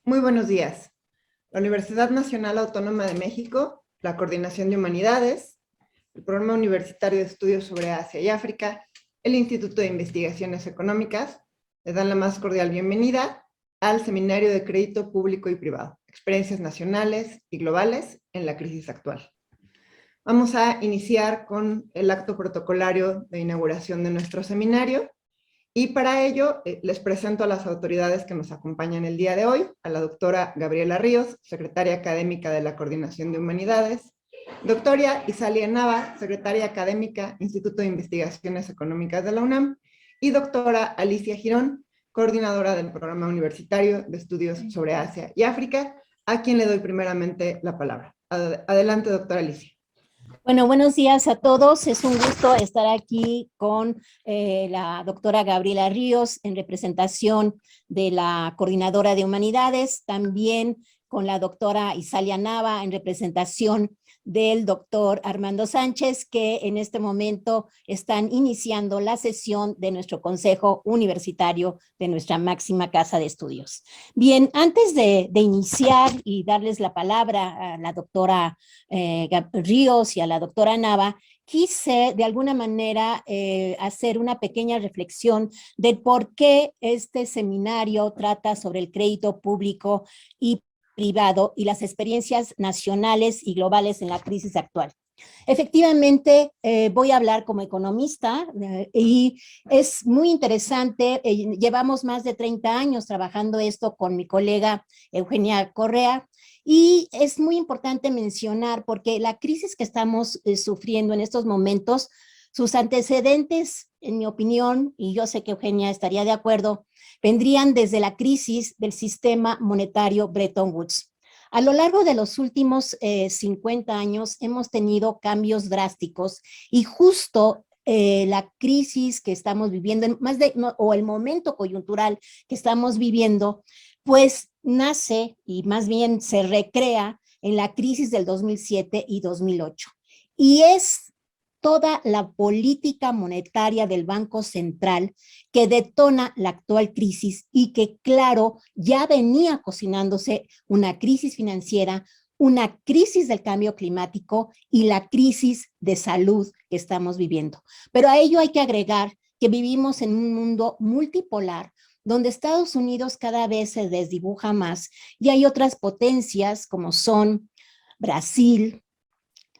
Muy buenos días. La Universidad Nacional Autónoma de México, la Coordinación de Humanidades, el Programa Universitario de Estudios sobre Asia y África, el Instituto de Investigaciones Económicas, les dan la más cordial bienvenida al Seminario de Crédito Público y Privado, Experiencias Nacionales y Globales en la Crisis Actual. Vamos a iniciar con el acto protocolario de inauguración de nuestro seminario. Y para ello, les presento a las autoridades que nos acompañan el día de hoy, a la doctora Gabriela Ríos, secretaria académica de la Coordinación de Humanidades, doctora Isalia Nava, secretaria académica, Instituto de Investigaciones Económicas de la UNAM, y doctora Alicia Girón, coordinadora del Programa Universitario de Estudios sobre Asia y África, a quien le doy primeramente la palabra. Adelante, doctora Alicia. Bueno, buenos días a todos. Es un gusto estar aquí con la doctora Gabriela Ríos en representación de la Coordinadora de Humanidades, también con la doctora Isalia Nava en representación del doctor Armando Sánchez, que en este momento están iniciando la sesión de nuestro Consejo Universitario de nuestra máxima casa de estudios. Bien, antes de iniciar y darles la palabra a la doctora Ríos y a la doctora Nava, quise de alguna manera hacer una pequeña reflexión de por qué este seminario trata sobre el crédito público y privado y las experiencias nacionales y globales en la crisis actual. Efectivamente, voy a hablar como economista y es muy interesante. Llevamos más de 30 años trabajando esto con mi colega Eugenia Correa y es muy importante mencionar porque la crisis que estamos sufriendo en estos momentos, sus antecedentes, en mi opinión, y yo sé que Eugenia estaría de acuerdo, vendrían desde la crisis del sistema monetario Bretton Woods. A lo largo de los últimos 50 años hemos tenido cambios drásticos y justo la crisis que estamos viviendo, o el momento coyuntural que estamos viviendo, pues nace y más bien se recrea en la crisis del 2007 y 2008. Y es toda la política monetaria del Banco Central que detona la actual crisis y que, claro, ya venía cocinándose una crisis financiera, una crisis del cambio climático y la crisis de salud que estamos viviendo. Pero a ello hay que agregar que vivimos en un mundo multipolar donde Estados Unidos cada vez se desdibuja más y hay otras potencias como son Brasil,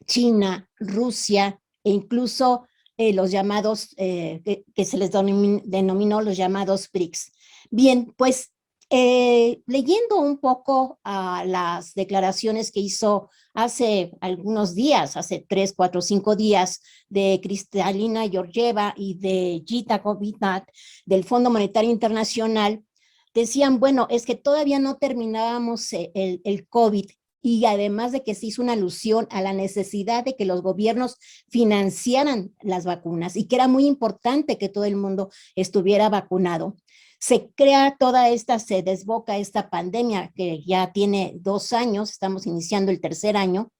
China, Rusia e incluso los llamados, que se les denominó los llamados BRICS. Bien, pues leyendo un poco a las declaraciones que hizo hace algunos días, hace 3, 4, 5 días, de Kristalina Georgieva y de Gita Kovitat del Fondo Monetario Internacional, decían, bueno, es que todavía no terminábamos el COVID y además de que se hizo una alusión a la necesidad de que los gobiernos financiaran las vacunas y que era muy importante que todo el mundo estuviera vacunado. Se crea se desboca esta pandemia que ya tiene 2 años, estamos iniciando el 3er año,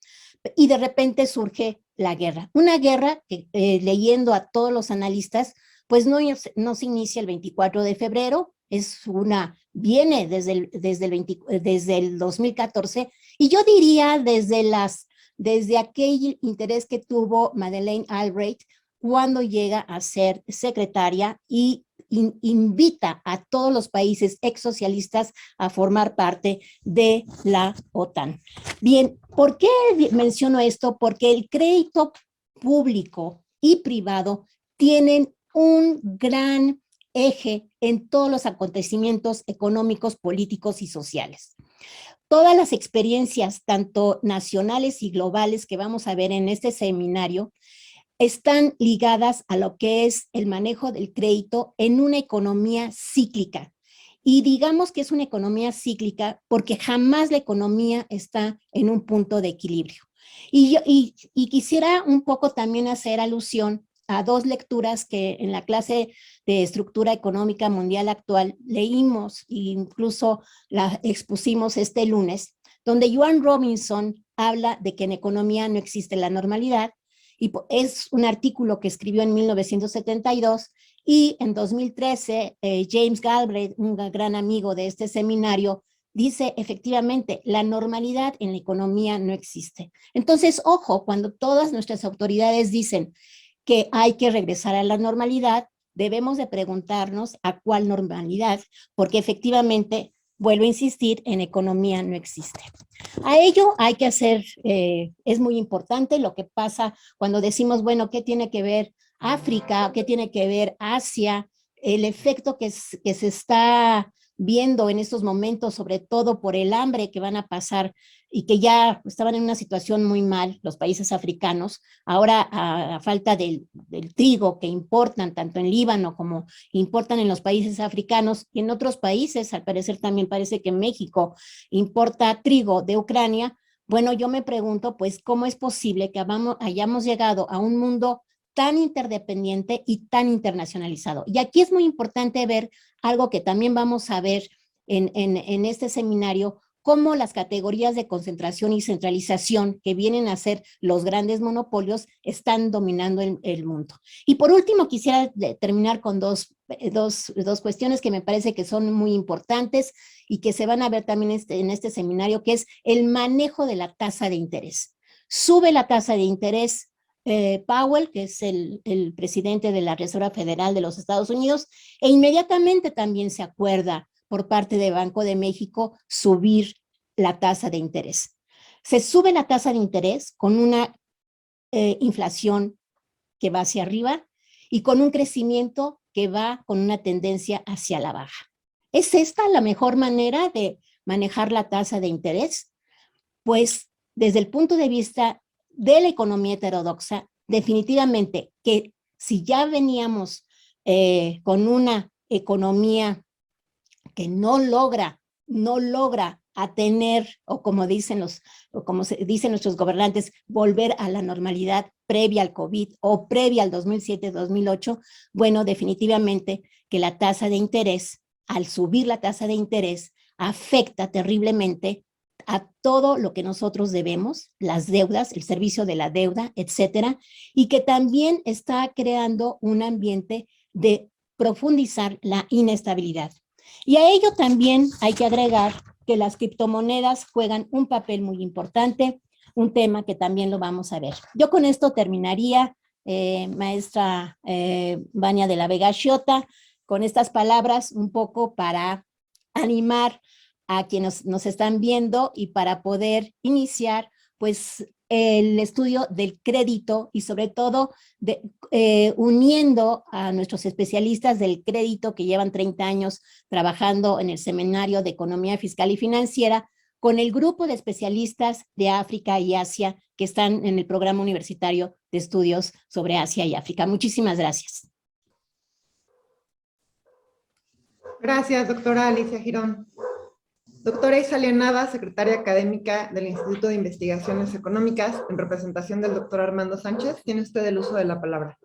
y de repente surge la guerra. Una guerra que, leyendo a todos los analistas, pues no se inicia el 24 de febrero, viene desde el 2014, y yo diría desde aquel interés que tuvo Madeleine Albright cuando llega a ser secretaria y invita a todos los países ex socialistas a formar parte de la OTAN. Bien, ¿por qué menciono esto? Porque el crédito público y privado tienen un gran eje en todos los acontecimientos económicos, políticos y sociales. Todas las experiencias, tanto nacionales y globales que vamos a ver en este seminario, están ligadas a lo que es el manejo del crédito en una economía cíclica. Y digamos que es una economía cíclica porque jamás la economía está en un punto de equilibrio. Y quisiera un poco también hacer alusión a 2 lecturas que en la clase de estructura económica mundial actual leímos e incluso la expusimos este lunes, donde Joan Robinson habla de que en economía no existe la normalidad, y es un artículo que escribió en 1972, y en 2013 James Galbraith, un gran amigo de este seminario, dice efectivamente, la normalidad en la economía no existe. Entonces, ojo, cuando todas nuestras autoridades dicen que hay que regresar a la normalidad, debemos de preguntarnos a cuál normalidad, porque efectivamente, vuelvo a insistir, en economía no existe. A ello hay que hacer, es muy importante lo que pasa cuando decimos, bueno, ¿qué tiene que ver África? ¿Qué tiene que ver Asia? El efecto que se está viendo en estos momentos, sobre todo por el hambre que van a pasar y que ya estaban en una situación muy mal los países africanos, ahora a falta del trigo que importan tanto en Líbano como importan en los países africanos y en otros países, al parecer también parece que México importa trigo de Ucrania. Bueno, yo me pregunto, pues, ¿cómo es posible que hayamos llegado a un mundo tan interdependiente y tan internacionalizado? Y aquí es muy importante ver algo que también vamos a ver en este seminario, cómo las categorías de concentración y centralización que vienen a ser los grandes monopolios están dominando el mundo. Y por último, quisiera terminar con dos cuestiones que me parece que son muy importantes y que se van a ver también en este seminario, que es el manejo de la tasa de interés. Sube la tasa de interés Powell, que es el presidente de la Reserva Federal de los Estados Unidos, e inmediatamente también se acuerda por parte de Banco de México subir la tasa de interés. Se sube la tasa de interés con una inflación que va hacia arriba y con un crecimiento que va con una tendencia hacia la baja. ¿Es esta la mejor manera de manejar la tasa de interés? Pues desde el punto de vista de la economía heterodoxa, definitivamente que si ya veníamos con una economía que no logra a tener, o como dicen o como se dicen nuestros gobernantes, volver a la normalidad previa al COVID o previa al 2007-2008, bueno, definitivamente que la tasa de interés, al subir la tasa de interés, afecta terriblemente a todo lo que nosotros debemos, las deudas, el servicio de la deuda, etcétera, y que también está creando un ambiente de profundizar la inestabilidad. Y a ello también hay que agregar que las criptomonedas juegan un papel muy importante, un tema que también lo vamos a ver. Yo con esto terminaría, maestra Vania de la Vega Xiota, con estas palabras un poco para animar a quienes nos están viendo y para poder iniciar pues el estudio del crédito y sobre todo uniendo a nuestros especialistas del crédito que llevan 30 años trabajando en el Seminario de Economía Fiscal y Financiera con el grupo de especialistas de África y Asia que están en el programa universitario de estudios sobre Asia y África. Muchísimas gracias. Gracias, doctora Alicia Girón. Doctora Isalia Nava, secretaria académica del Instituto de Investigaciones Económicas, en representación del doctor Armando Sánchez, tiene usted el uso de la palabra.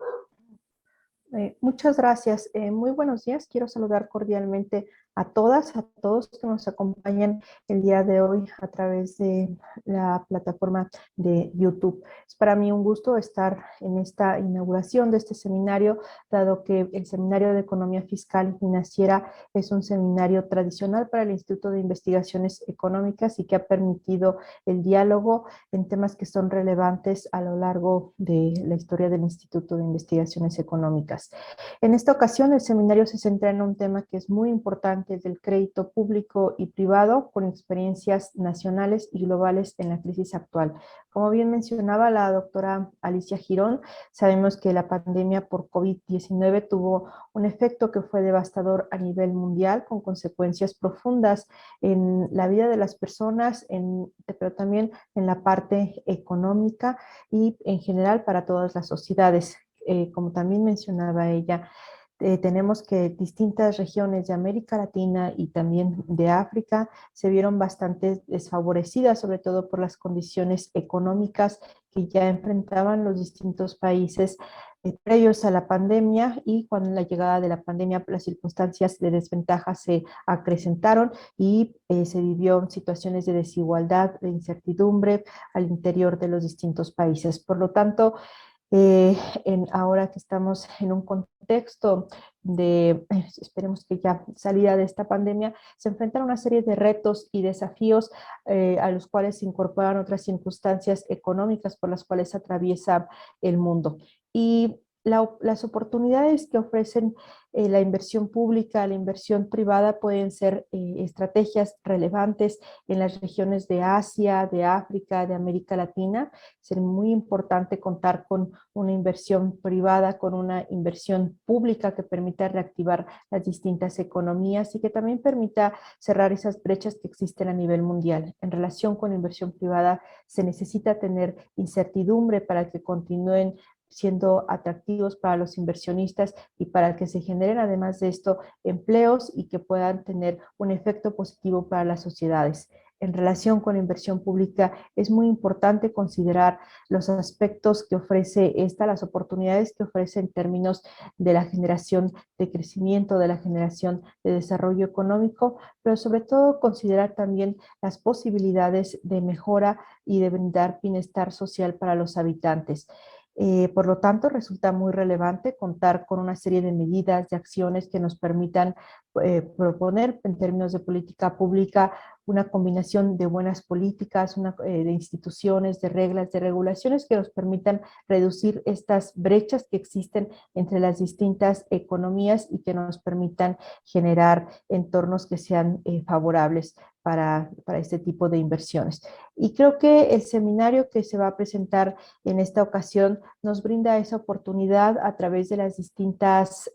Muchas gracias. Muy buenos días. Quiero saludar cordialmente a todas, a todos que nos acompañan el día de hoy a través de la plataforma de YouTube. Es para mí un gusto estar en esta inauguración de este seminario, dado que el Seminario de Economía Fiscal y Financiera es un seminario tradicional para el Instituto de Investigaciones Económicas y que ha permitido el diálogo en temas que son relevantes a lo largo de la historia del Instituto de Investigaciones Económicas. En esta ocasión, el seminario se centra en un tema que es muy importante, del crédito público y privado con experiencias nacionales y globales en la crisis actual. Como bien mencionaba la doctora Alicia Girón, sabemos que la pandemia por COVID-19 tuvo un efecto que fue devastador a nivel mundial, con consecuencias profundas en la vida de las personas, pero también en la parte económica y en general para todas las sociedades. Como también mencionaba ella, tenemos que distintas regiones de América Latina y también de África se vieron bastante desfavorecidas, sobre todo por las condiciones económicas que ya enfrentaban los distintos países previos a la pandemia, y con la llegada de la pandemia las circunstancias de desventaja se acrecentaron y se vivió situaciones de desigualdad, de incertidumbre al interior de los distintos países. Por lo tanto, Ahora que estamos en un contexto de, esperemos que ya salida de esta pandemia, se enfrentan a una serie de retos y desafíos a los cuales se incorporan otras circunstancias económicas por las cuales atraviesa el mundo. Y las oportunidades que ofrecen la inversión pública, la inversión privada pueden ser estrategias relevantes en las regiones de Asia, de África, de América Latina. Es muy importante contar con una inversión privada, con una inversión pública que permita reactivar las distintas economías y que también permita cerrar esas brechas que existen a nivel mundial. En relación con la inversión privada, se necesita tener incertidumbre para que continúen siendo atractivos para los inversionistas y para que se generen además de esto empleos y que puedan tener un efecto positivo para las sociedades. En relación con la inversión pública, es muy importante considerar los aspectos que ofrece esta, las oportunidades que ofrece en términos de la generación de crecimiento, de la generación de desarrollo económico, pero sobre todo considerar también las posibilidades de mejora y de brindar bienestar social para los habitantes. Por lo tanto, resulta muy relevante contar con una serie de medidas, de acciones que nos permitan proponer en términos de política pública una combinación de buenas políticas, de instituciones, de reglas, de regulaciones que nos permitan reducir estas brechas que existen entre las distintas economías y que nos permitan generar entornos que sean favorables para este tipo de inversiones. Y creo que el seminario que se va a presentar en esta ocasión nos brinda esa oportunidad a través de las distintas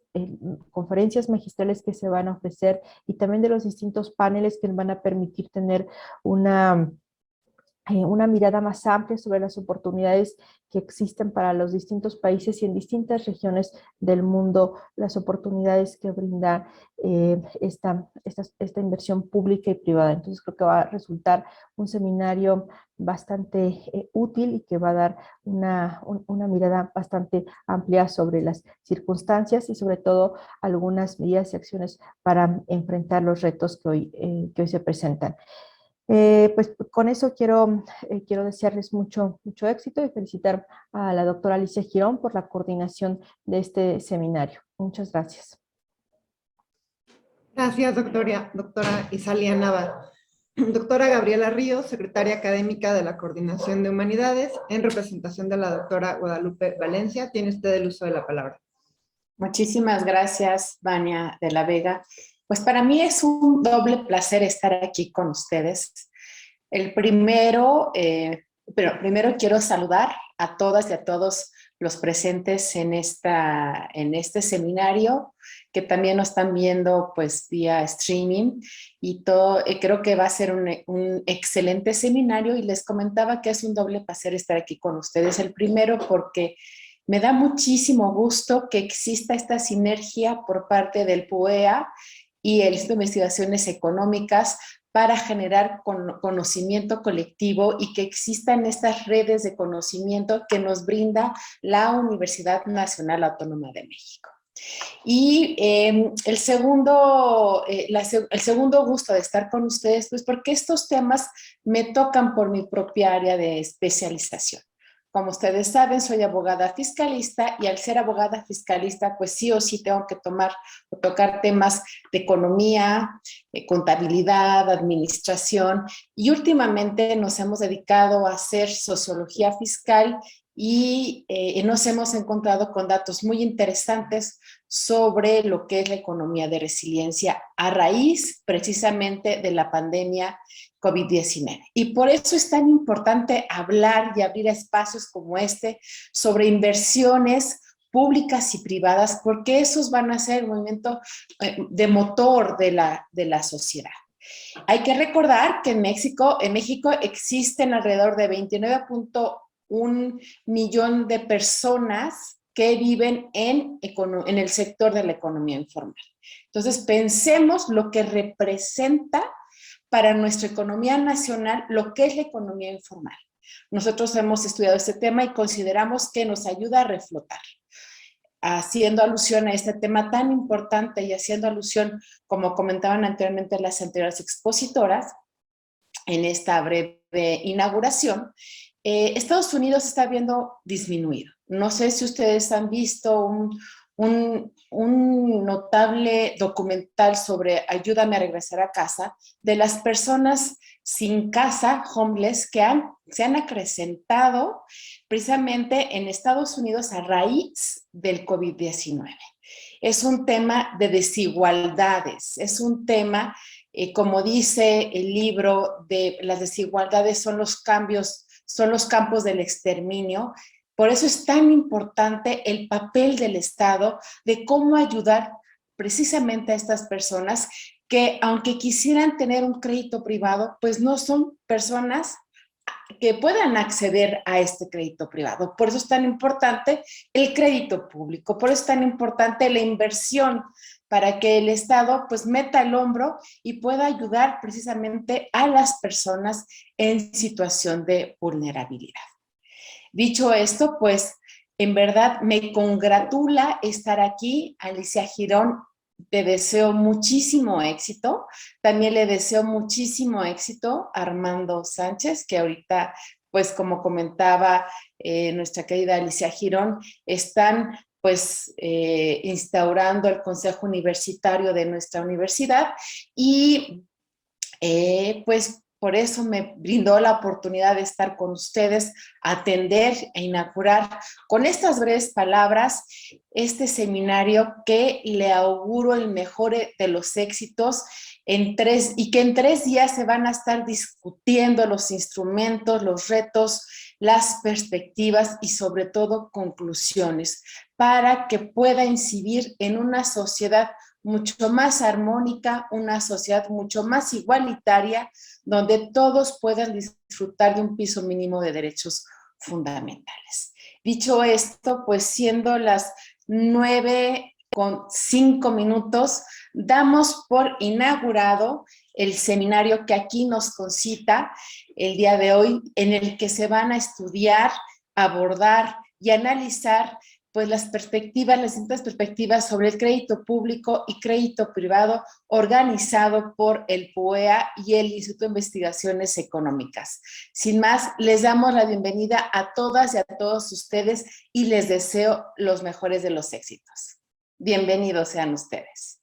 conferencias magistrales que se van a ofrecer y también de los distintos paneles que nos van a permitir tener una mirada más amplia sobre las oportunidades que existen para los distintos países y en distintas regiones del mundo, las oportunidades que brinda esta inversión pública y privada. Entonces creo que va a resultar un seminario bastante útil y que va a dar una mirada bastante amplia sobre las circunstancias y sobre todo algunas medidas y acciones para enfrentar los retos que hoy se presentan. Pues con eso quiero desearles mucho éxito y felicitar a la doctora Alicia Girón por la coordinación de este seminario. Muchas gracias. Gracias, doctora Isalia Nava. Doctora Gabriela Ríos, secretaria académica de la Coordinación de Humanidades, en representación de la doctora Guadalupe Valencia, tiene usted el uso de la palabra. Muchísimas gracias, Vania de la Vega. Pues para mí es un doble placer estar aquí con ustedes. Primero quiero saludar a todas y a todos los presentes en este seminario, que también nos están viendo pues vía streaming y todo. Creo que va a ser un excelente seminario y les comentaba que es un doble placer estar aquí con ustedes. El primero porque me da muchísimo gusto que exista esta sinergia por parte del PUEA y el Instituto de Investigaciones Económicas para generar conocimiento colectivo y que existan estas redes de conocimiento que nos brinda la Universidad Nacional Autónoma de México. Y el segundo gusto de estar con ustedes, pues porque estos temas me tocan por mi propia área de especialización. Como ustedes saben, soy abogada fiscalista y al ser abogada fiscalista, pues sí o sí tengo que tocar temas de economía, contabilidad, administración y últimamente nos hemos dedicado a hacer sociología fiscal y nos hemos encontrado con datos muy interesantes sobre lo que es la economía de resiliencia a raíz precisamente de la pandemia COVID-19. Y por eso es tan importante hablar y abrir espacios como este sobre inversiones públicas y privadas, porque esos van a ser el movimiento de motor de la sociedad. Hay que recordar que en México existen alrededor de 29.1 millón de personas que viven en el sector de la economía informal. Entonces, pensemos lo que representa para nuestra economía nacional lo que es la economía informal. Nosotros hemos estudiado este tema y consideramos que nos ayuda a reflotar. Haciendo alusión a este tema tan importante y haciendo alusión, como comentaban anteriormente las anteriores expositoras, en esta breve inauguración, Estados Unidos está viendo disminuido. no sé si ustedes han visto un notable documental sobre Ayúdame a regresar a casa, de las personas sin casa, homeless, que se han acrecentado precisamente en Estados Unidos a raíz del COVID-19. Es un tema de desigualdades, es un tema, como dice el libro, de las desigualdades son los cambios, son los campos del exterminio. Por eso es tan importante el papel del Estado de cómo ayudar precisamente a estas personas que, aunque quisieran tener un crédito privado, pues no son personas que puedan acceder a este crédito privado. Por eso es tan importante el crédito público, por eso es tan importante la inversión para que el Estado pues meta el hombro y pueda ayudar precisamente a las personas en situación de vulnerabilidad. Dicho esto, pues en verdad me congratula estar aquí. Alicia Girón, te deseo muchísimo éxito. También le deseo muchísimo éxito a Armando Sánchez, que ahorita, pues como comentaba nuestra querida Alicia Girón, están pues instaurando el Consejo Universitario de nuestra universidad y pues por eso me brindó la oportunidad de estar con ustedes, atender e inaugurar con estas breves palabras este seminario que le auguro el mejor de los éxitos y que en 3 días se van a estar discutiendo los instrumentos, los retos, las perspectivas y sobre todo conclusiones para que pueda incidir en una sociedad mucho más armónica, una sociedad mucho más igualitaria, donde todos puedan disfrutar de un piso mínimo de derechos fundamentales. Dicho esto, pues siendo las 9:05, damos por inaugurado el seminario que aquí nos concita el día de hoy, en el que se van a estudiar, abordar y analizar pues las distintas perspectivas sobre el crédito público y crédito privado organizado por el PUEA y el Instituto de Investigaciones Económicas. Sin más, les damos la bienvenida a todas y a todos ustedes y les deseo los mejores de los éxitos. Bienvenidos sean ustedes.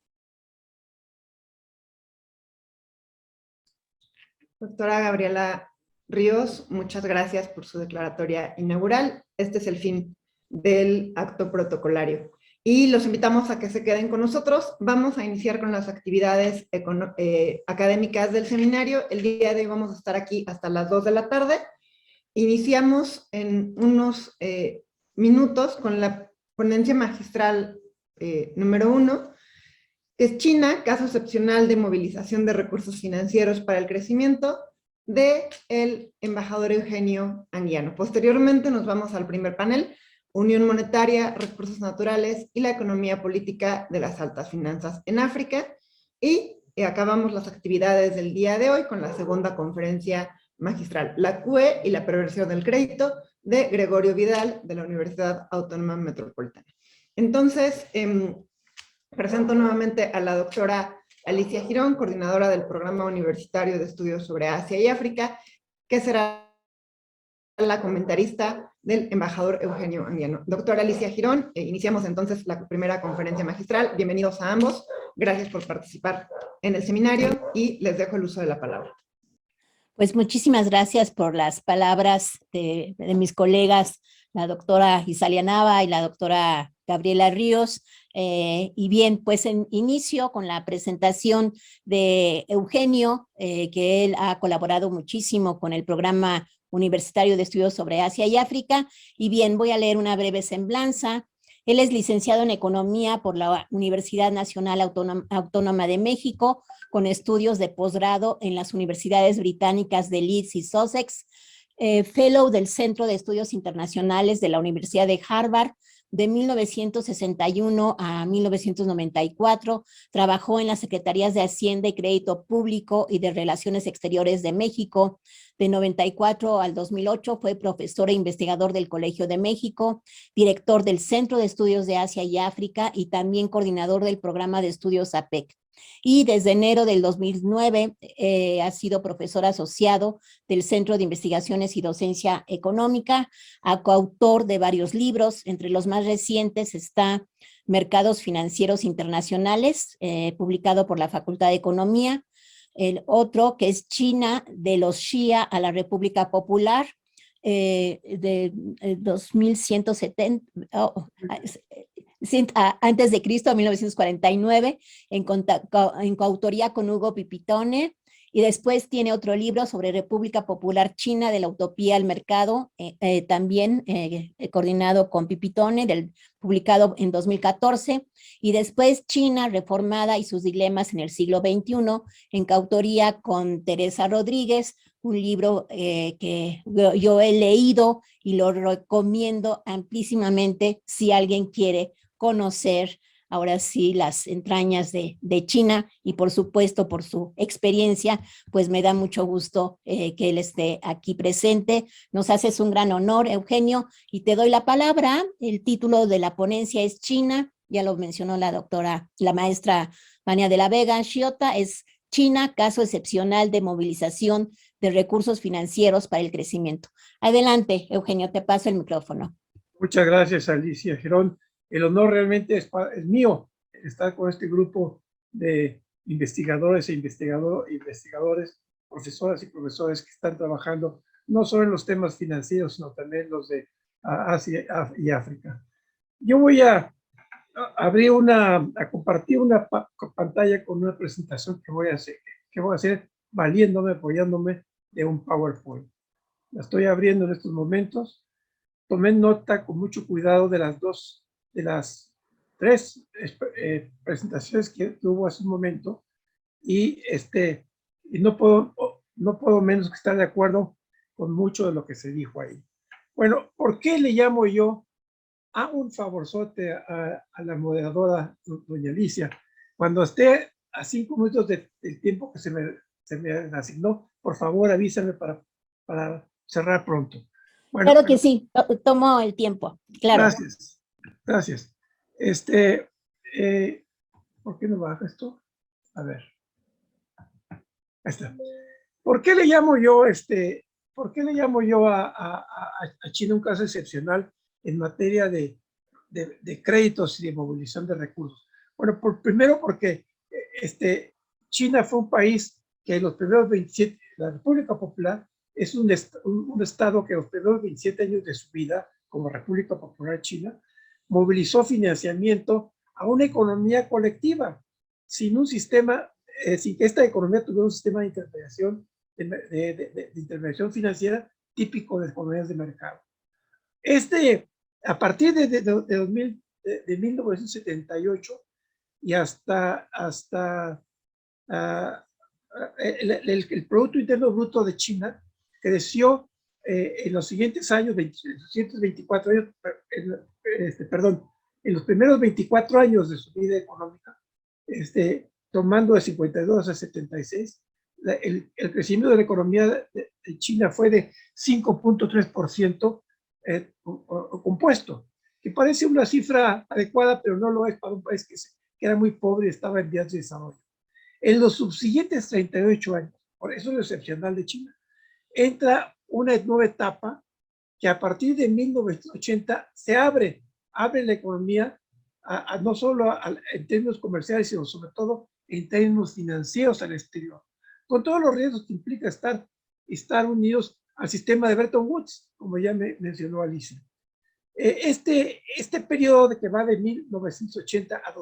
Doctora Gabriela Ríos, muchas gracias por su declaratoria inaugural. Este es el fin del acto protocolario. Y los invitamos a que se queden con nosotros. Vamos a iniciar con las actividades académicas del seminario. El día de hoy vamos a estar aquí hasta las 2 de la tarde. Iniciamos en unos minutos con la ponencia magistral número 1, que es China, caso excepcional de movilización de recursos financieros para el crecimiento, del embajador Eugenio Anguiano. Posteriormente nos vamos al primer panel, Unión Monetaria, Recursos Naturales y la Economía Política de las Altas Finanzas en África. Y acabamos las actividades del día de hoy con la segunda conferencia magistral, la QE y la perversión del crédito, de Gregorio Vidal, de la Universidad Autónoma Metropolitana. Entonces, presento nuevamente a la doctora Alicia Girón, coordinadora del Programa Universitario de Estudios sobre Asia y África, que será la comentarista del embajador Eugenio Anguiano. Doctora Alicia Girón, iniciamos entonces la primera conferencia magistral. Bienvenidos a ambos. Gracias por participar en el seminario y les dejo el uso de la palabra. Pues muchísimas gracias por las palabras de mis colegas, la doctora Isalia Nava y la doctora Gabriela Ríos. Y bien, pues inicio con la presentación de Eugenio, que él ha colaborado muchísimo con el Programa Universitario de Estudios sobre Asia y África. Y bien, voy a leer una breve semblanza. Él es licenciado en Economía por la Universidad Nacional Autónoma de México, con estudios de posgrado en las universidades británicas de Leeds y Sussex, fellow del Centro de Estudios Internacionales de la Universidad de Harvard. De 1961 a 1994, trabajó en las Secretarías de Hacienda y Crédito Público y de Relaciones Exteriores de México. De 94 al 2008 fue profesor e investigador del Colegio de México, director del Centro de Estudios de Asia y África y también coordinador del programa de estudios APEC. y desde enero del 2009 ha sido profesor asociado del Centro de Investigaciones y Docencia Económica, coautor de varios libros. Entre los más recientes está Mercados Financieros Internacionales, publicado por la Facultad de Economía. El otro, que es China, de los Xia a la República Popular, de 2170, antes de Cristo, 1949, en coautoría con Hugo Pipitone, y después tiene otro libro sobre República Popular China, de la utopía al mercado, también coordinado con Pipitone, publicado en 2014, y después China reformada y sus dilemas en el siglo XXI, en coautoría con Teresa Rodríguez, un libro que yo he leído y lo recomiendo amplísimamente si alguien quiere conocer ahora sí las entrañas de China, y por supuesto por su experiencia, pues me da mucho gusto que él esté aquí presente. Nos haces un gran honor, Eugenio, y te doy la palabra. El título de la ponencia es China, ya lo mencionó la maestra Vania de la Vega Xiota, es China, caso excepcional de movilización de recursos financieros para el crecimiento. Adelante, Eugenio, te paso el micrófono. Muchas gracias, Alicia Girón. El honor realmente es mío estar con este grupo de investigadores e investigadores, profesoras y profesores que están trabajando no solo en los temas financieros, sino también los de Asia y África. Yo voy a compartir una pantalla con una presentación que voy a hacer valiéndome, apoyándome de un PowerPoint. La estoy abriendo en estos momentos. Tomé nota con mucho cuidado de las tres presentaciones que hubo hace un momento, y no puedo menos que estar de acuerdo con mucho de lo que se dijo ahí. Bueno, ¿por qué le llamo yo a un favorzote a la moderadora doña Alicia? Cuando esté a 5 minutos del tiempo que se me asignó, por favor avísame para cerrar pronto. Bueno, claro que sí, tomo el tiempo, claro. Gracias, gracias. ¿Por qué no baja esto? A ver. Ahí está. ¿Por qué le llamo yo a China un caso excepcional en materia de créditos y de movilización de recursos? Bueno, primero porque China fue un país que en los primeros 27, la República Popular es un estado que en los primeros 27 años de su vida, como República Popular China, movilizó financiamiento a una economía colectiva, sin que esta economía tuviera un sistema de intervención financiera típico de economías de mercado. A partir de 1978 y hasta el Producto Interno Bruto de China creció en los siguientes años, en los primeros 24 años de su vida económica, tomando de 52 a 76, el crecimiento de la economía de China fue de 5.3% compuesto, que parece una cifra adecuada, pero no lo es para un país que era muy pobre y estaba en vías de desarrollo. En los subsiguientes 38 años, por eso es lo excepcional de China, entra una nueva etapa que a partir de 1980 se abre la economía no solo en términos comerciales, sino sobre todo en términos financieros al exterior, con todos los riesgos que implica estar unidos al sistema de Bretton Woods, como ya mencionó Alicia. Este periodo que va de 1980 a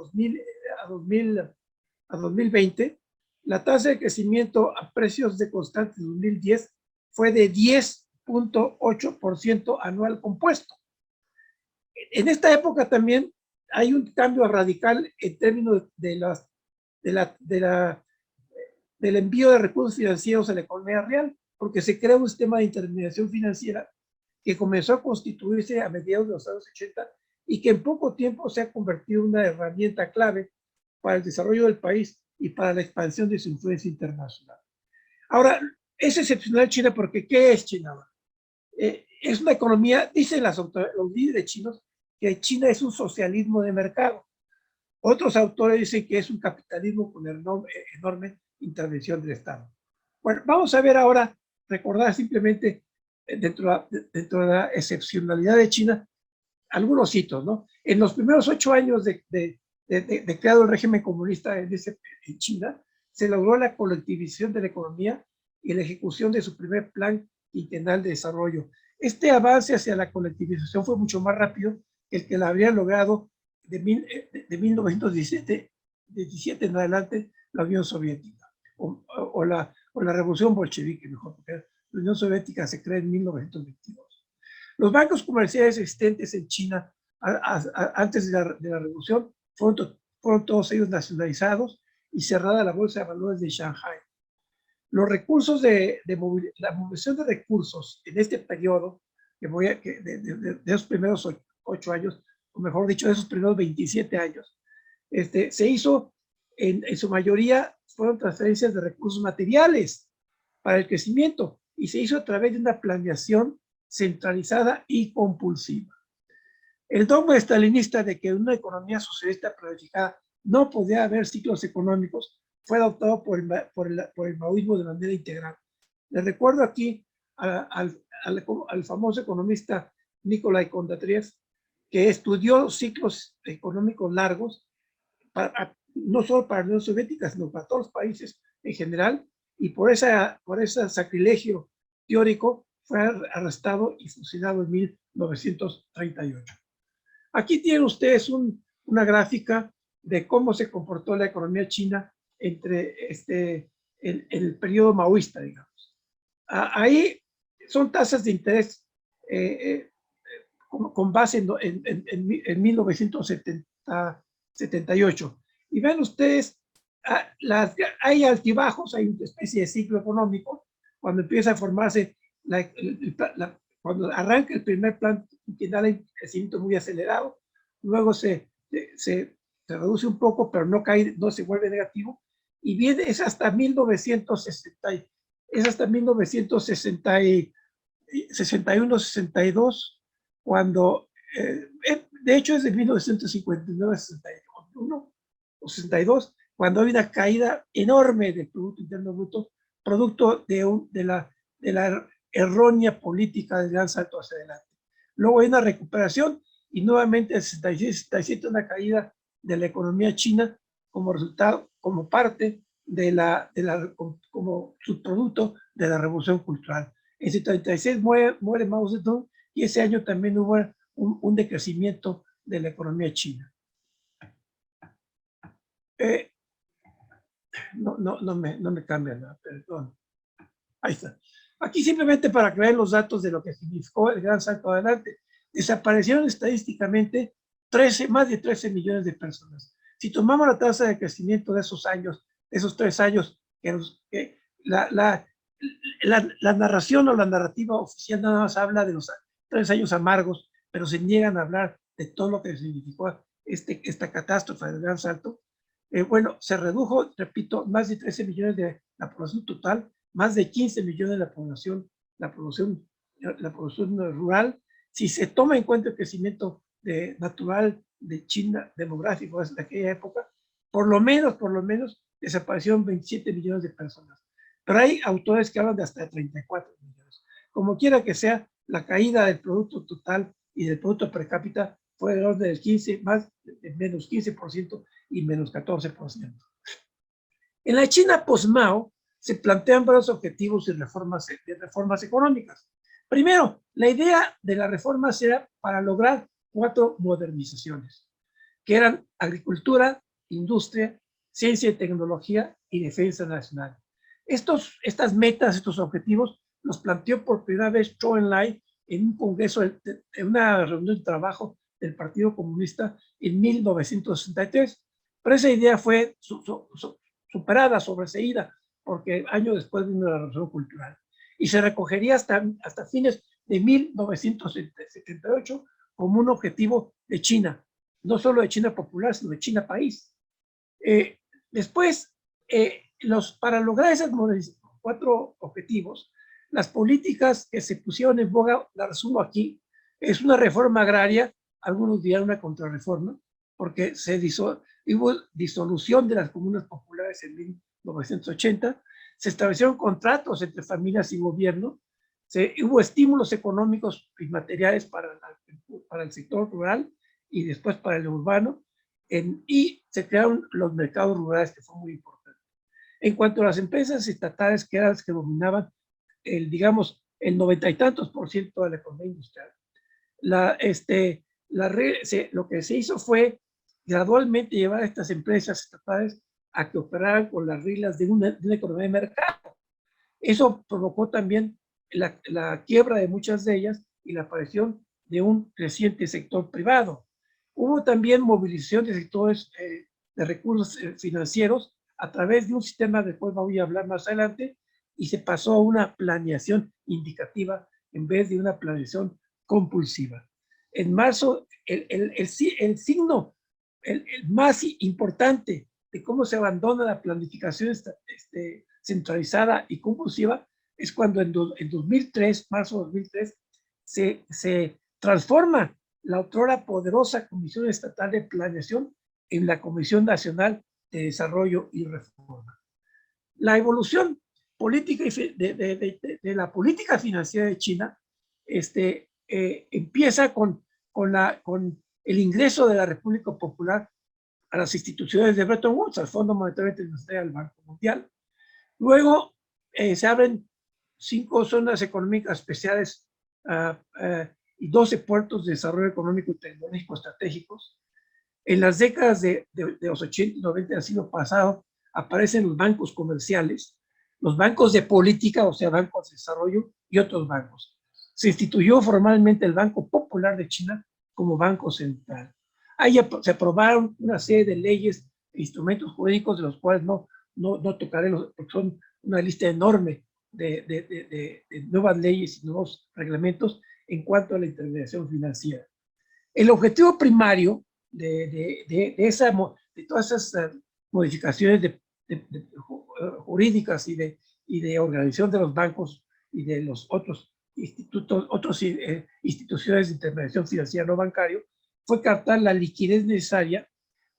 2020, la tasa de crecimiento a precios de constante de 2010 fue de 10.8% anual compuesto. En esta época también hay un cambio radical en términos del envío de recursos financieros a la economía real, porque se crea un sistema de intermediación financiera que comenzó a constituirse a mediados de los años 80 y que en poco tiempo se ha convertido en una herramienta clave para el desarrollo del país y para la expansión de su influencia internacional. Ahora, es excepcional China porque ¿qué es China? Es una economía, dicen los líderes chinos, que China es un socialismo de mercado. Otros autores dicen que es un capitalismo con enorme intervención del Estado. Bueno, vamos a ver ahora, recordar simplemente dentro de la excepcionalidad de China, algunos hitos, ¿no? En los primeros 8 años de creado el régimen comunista en China, se logró la colectivización de la economía y la ejecución de su primer plan quinquenal de desarrollo. Este avance hacia la colectivización fue mucho más rápido que el que la habría logrado de 1917 en adelante la Unión Soviética, o la Revolución Bolchevique, mejor, porque la Unión Soviética se crea en 1922. Los bancos comerciales existentes en China antes de la Revolución fueron todos ellos nacionalizados y cerrada la Bolsa de Valores de Shanghai. Los recursos la movilización de recursos en este periodo, de esos primeros 8 años, o mejor dicho, de esos primeros 27 años, se hizo, en su mayoría, fueron transferencias de recursos materiales para el crecimiento, y se hizo a través de una planeación centralizada y compulsiva. El dogma estalinista de que en una economía socialista planificada no podía haber ciclos económicos fue adoptado por el maoísmo de manera integral. Les recuerdo aquí al famoso economista Nikolai Kondratiev, que estudió ciclos económicos largos, no solo para la Unión Soviética, sino para todos los países en general, y por ese sacrilegio teórico fue arrestado y fusilado en 1938. Aquí tienen ustedes una gráfica de cómo se comportó la economía china entre el periodo maoísta, digamos. Ahí son tasas de interés con base en 1978. Y ven ustedes, hay altibajos, hay una especie de ciclo económico, cuando empieza a formarse, cuando arranca el primer plan quinquenal, hay crecimiento muy acelerado, luego se reduce un poco, pero no cae, no se vuelve negativo, y viene, es hasta 1961, 62, cuando, de hecho es de 1959, 61 o 62, cuando hay una caída enorme del Producto Interno Bruto, producto de la errónea política del gran salto hacia adelante. Luego hay una recuperación y nuevamente en 66, 67 una caída de la economía china como resultado, como parte como subproducto de la revolución cultural. En 76 muere Mao Zedong y ese año también hubo un decrecimiento de la economía china. No me cambia nada, perdón. Ahí está. Aquí simplemente para que vean los datos de lo que significó el gran salto adelante. Desaparecieron estadísticamente más de 13 millones de personas. Si tomamos la tasa de crecimiento de esos años, de esos 3 años, la narración o la narrativa oficial nada más habla de los 3 años amargos, pero se niegan a hablar de todo lo que significó esta catástrofe del gran salto. Bueno, se redujo, repito, más de 13 millones de la población total, más de 15 millones de la población rural. Si se toma en cuenta el crecimiento natural de China, demográfico desde aquella época, por lo menos desaparecieron 27 millones de personas. Pero hay autores que hablan de hasta 34 millones. Como quiera que sea, la caída del producto total y del producto per cápita fue del orden del 15, más de menos 15% y menos 14%. En la China post-Mao se plantean varios objetivos de reformas económicas. Primero, la idea de las reformas era para lograr 4 modernizaciones, que eran agricultura, industria, ciencia y tecnología y defensa nacional. Estas metas, estos objetivos, los planteó por primera vez Zhou Enlai en un congreso, en una reunión de trabajo del Partido Comunista en 1963. Pero esa idea fue superada, sobreseída, porque años después vino la Revolución Cultural. Y se recogería hasta fines de 1978 como un objetivo de China, no solo de China popular, sino de China país. Después, para lograr esos 4 objetivos, las políticas que se pusieron en boga, la resumo aquí, es una reforma agraria, algunos dirán una contrarreforma, porque hubo disolución de las comunas populares en 1980, se establecieron contratos entre familias y gobierno, hubo estímulos económicos y materiales para el sector rural y después para el urbano, y se crearon los mercados rurales, que fue muy importante. En cuanto a las empresas estatales, que eran las que dominaban digamos, el 90 y tantos % de la economía industrial, lo que se hizo fue gradualmente llevar a estas empresas estatales a que operaran con las reglas de una economía de mercado. Eso provocó también la quiebra de muchas de ellas y la aparición de un creciente sector privado. Hubo también movilización de sectores de recursos financieros a través de un sistema del cual voy a hablar más adelante, y se pasó a una planeación indicativa en vez de una planeación compulsiva. En marzo, el signo más importante de cómo se abandona la planificación centralizada y compulsiva es cuando en 2003, marzo de 2003, se transforma la otrora poderosa Comisión Estatal de Planeación en la Comisión Nacional de Desarrollo y Reforma. La evolución política de la política financiera de China empieza con el ingreso de la República Popular a las instituciones de Bretton Woods, al Fondo Monetario Internacional, al Banco Mundial. Luego se abren 5 zonas económicas especiales y 12 puertos de desarrollo económico y tecnológico estratégicos. En las décadas de los 80 y 90 del siglo pasado aparecen los bancos comerciales, los bancos de política, o sea, bancos de desarrollo, y otros bancos. Se instituyó formalmente el Banco Popular de China como banco central. Ahí se aprobaron una serie de leyes e instrumentos jurídicos, de los cuales no tocaré, porque son una lista enorme de nuevas leyes y nuevos reglamentos en cuanto a la intermediación financiera. El objetivo primario de todas esas modificaciones jurídicas y de organización de los bancos y de los otras instituciones de intermediación financiera no bancario fue captar la liquidez necesaria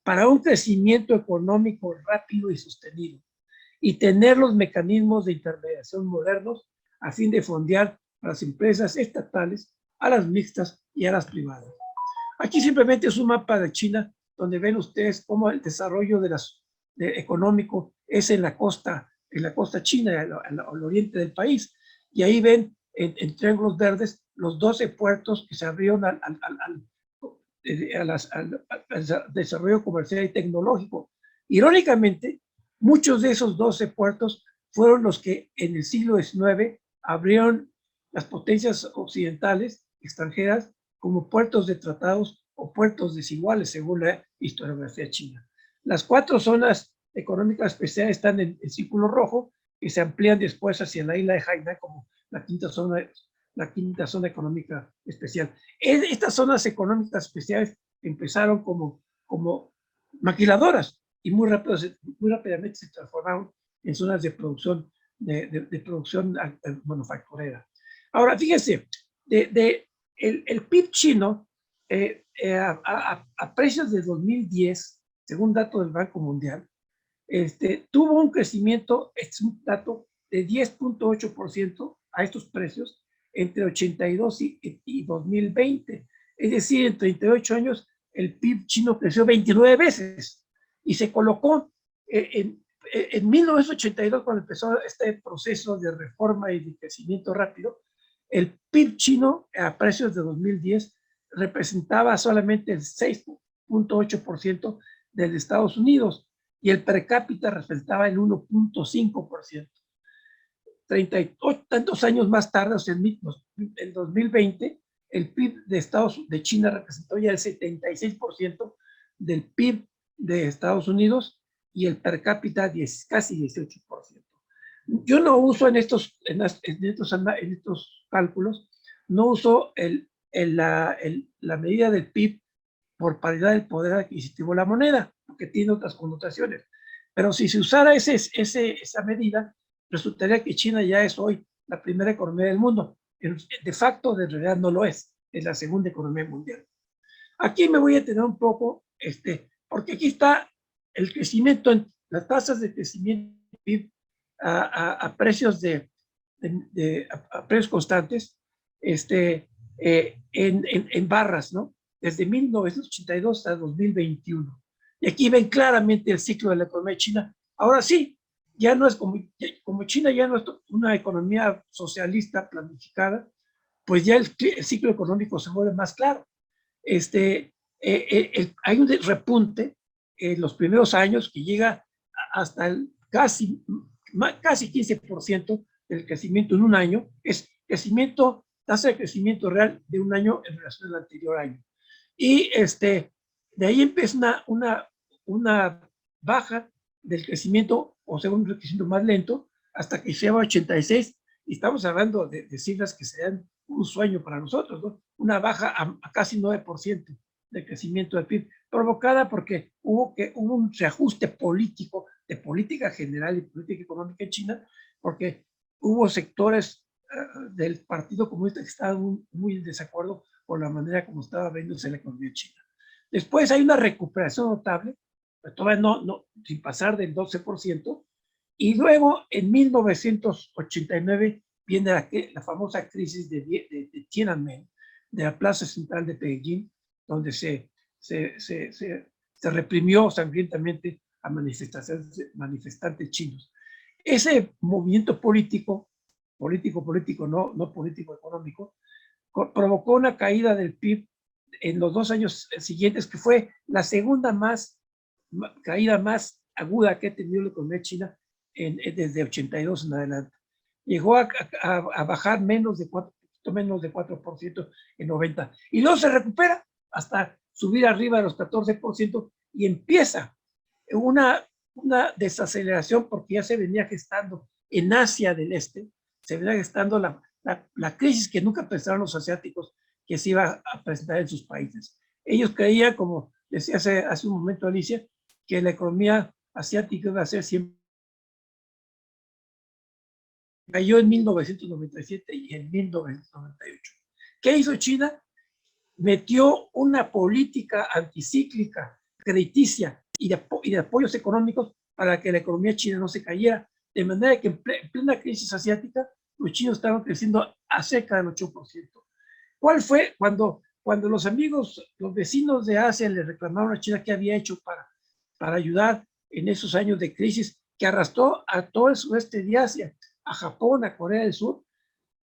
para un crecimiento económico rápido y sostenido, y tener los mecanismos de intermediación modernos a fin de fondear a las empresas estatales, a las mixtas y a las privadas. Aquí simplemente es un mapa de China, donde ven ustedes cómo el desarrollo económico es en la costa china, al oriente del país, y ahí ven en triángulos verdes los 12 puertos que se abrieron al desarrollo comercial y tecnológico. Irónicamente, muchos de esos 12 puertos fueron los que en el siglo XIX abrieron las potencias occidentales extranjeras como puertos de tratados o puertos desiguales, según la historiografía china. Las 4 zonas económicas especiales están en el círculo rojo, que se amplían después hacia la isla de Hainan como la quinta zona económica especial. Estas zonas económicas especiales empezaron como maquiladoras y muy rápidamente se transformaron en zonas de producción, de producción manufacturera. Ahora, fíjense, el PIB chino a precios de 2010, según datos del Banco Mundial, tuvo un crecimiento, es un dato de 10.8% a estos precios entre 82 y 2020. Es decir, en 38 años el PIB chino creció 29 veces y se colocó en 1982, cuando empezó este proceso de reforma y de crecimiento rápido. El PIB chino a precios de 2010 representaba solamente el 6.8% del de Estados Unidos, y el per cápita representaba el 1.5%. 38 tantos años más tarde, o sea, en 2020, el PIB de China representó ya el 76% del PIB de Estados Unidos, y el per cápita casi 18%. Yo no uso en estos cálculos, no uso la medida del PIB por paridad del poder adquisitivo de la moneda, porque tiene otras connotaciones. Pero si se usara esa medida, resultaría que China ya es hoy la primera economía del mundo. De facto, de realidad no lo es la segunda economía mundial. Aquí me voy a detener un poco, porque aquí está el crecimiento, las tasas de crecimiento a precios a precios constantes, en barras, ¿no? Desde 1982 hasta 2021. Y aquí ven claramente el ciclo de la economía china. Ahora sí, ya no es como China ya no es una economía socialista planificada, pues ya el ciclo económico se vuelve más claro. Hay un repunte en los primeros años que llega hasta el casi 15% del crecimiento en un año. Es crecimiento, tasa de crecimiento real de un año en relación al anterior año. Y de ahí empieza una baja del crecimiento, o sea, un crecimiento más lento, hasta que lleva 86, y estamos hablando de cifras que serían un sueño para nosotros, ¿no? Una baja a casi 9% de crecimiento del PIB, provocada porque hubo un reajuste político, de política general y política económica en China, porque hubo sectores del Partido Comunista que estaban muy en desacuerdo con la manera como estaba viéndose la economía china. Después hay una recuperación notable, pero todavía sin pasar del 12%, y luego en 1989 viene la famosa crisis de Tiananmen, de la plaza central de Beijing, donde se reprimió sangrientamente a manifestantes chinos. Ese movimiento político, no político económico, provocó una caída del PIB en los 2 años siguientes, que fue la segunda caída más aguda que ha tenido la economía china desde 82 en adelante. Llegó a bajar menos de 4% en 90. Y luego se recupera hasta subir arriba de los 14% y empieza una desaceleración, porque ya se venía gestando en Asia del Este, se venía gestando la crisis que nunca pensaron los asiáticos que se iba a presentar en sus países. Ellos creían, como decía hace un momento Alicia, que la economía asiática iba a ser siempre. Cayó en 1997 y en 1998. ¿Qué hizo China? Metió una política anticíclica, crediticia y de apoyos económicos para que la economía china no se cayera, de manera que en plena crisis asiática los chinos estaban creciendo a cerca del 8%. ¿Cuál fue cuando los vecinos de Asia le reclamaron a China qué había hecho para ayudar en esos años de crisis que arrastró a todo el sudeste de Asia, a Japón, a Corea del Sur?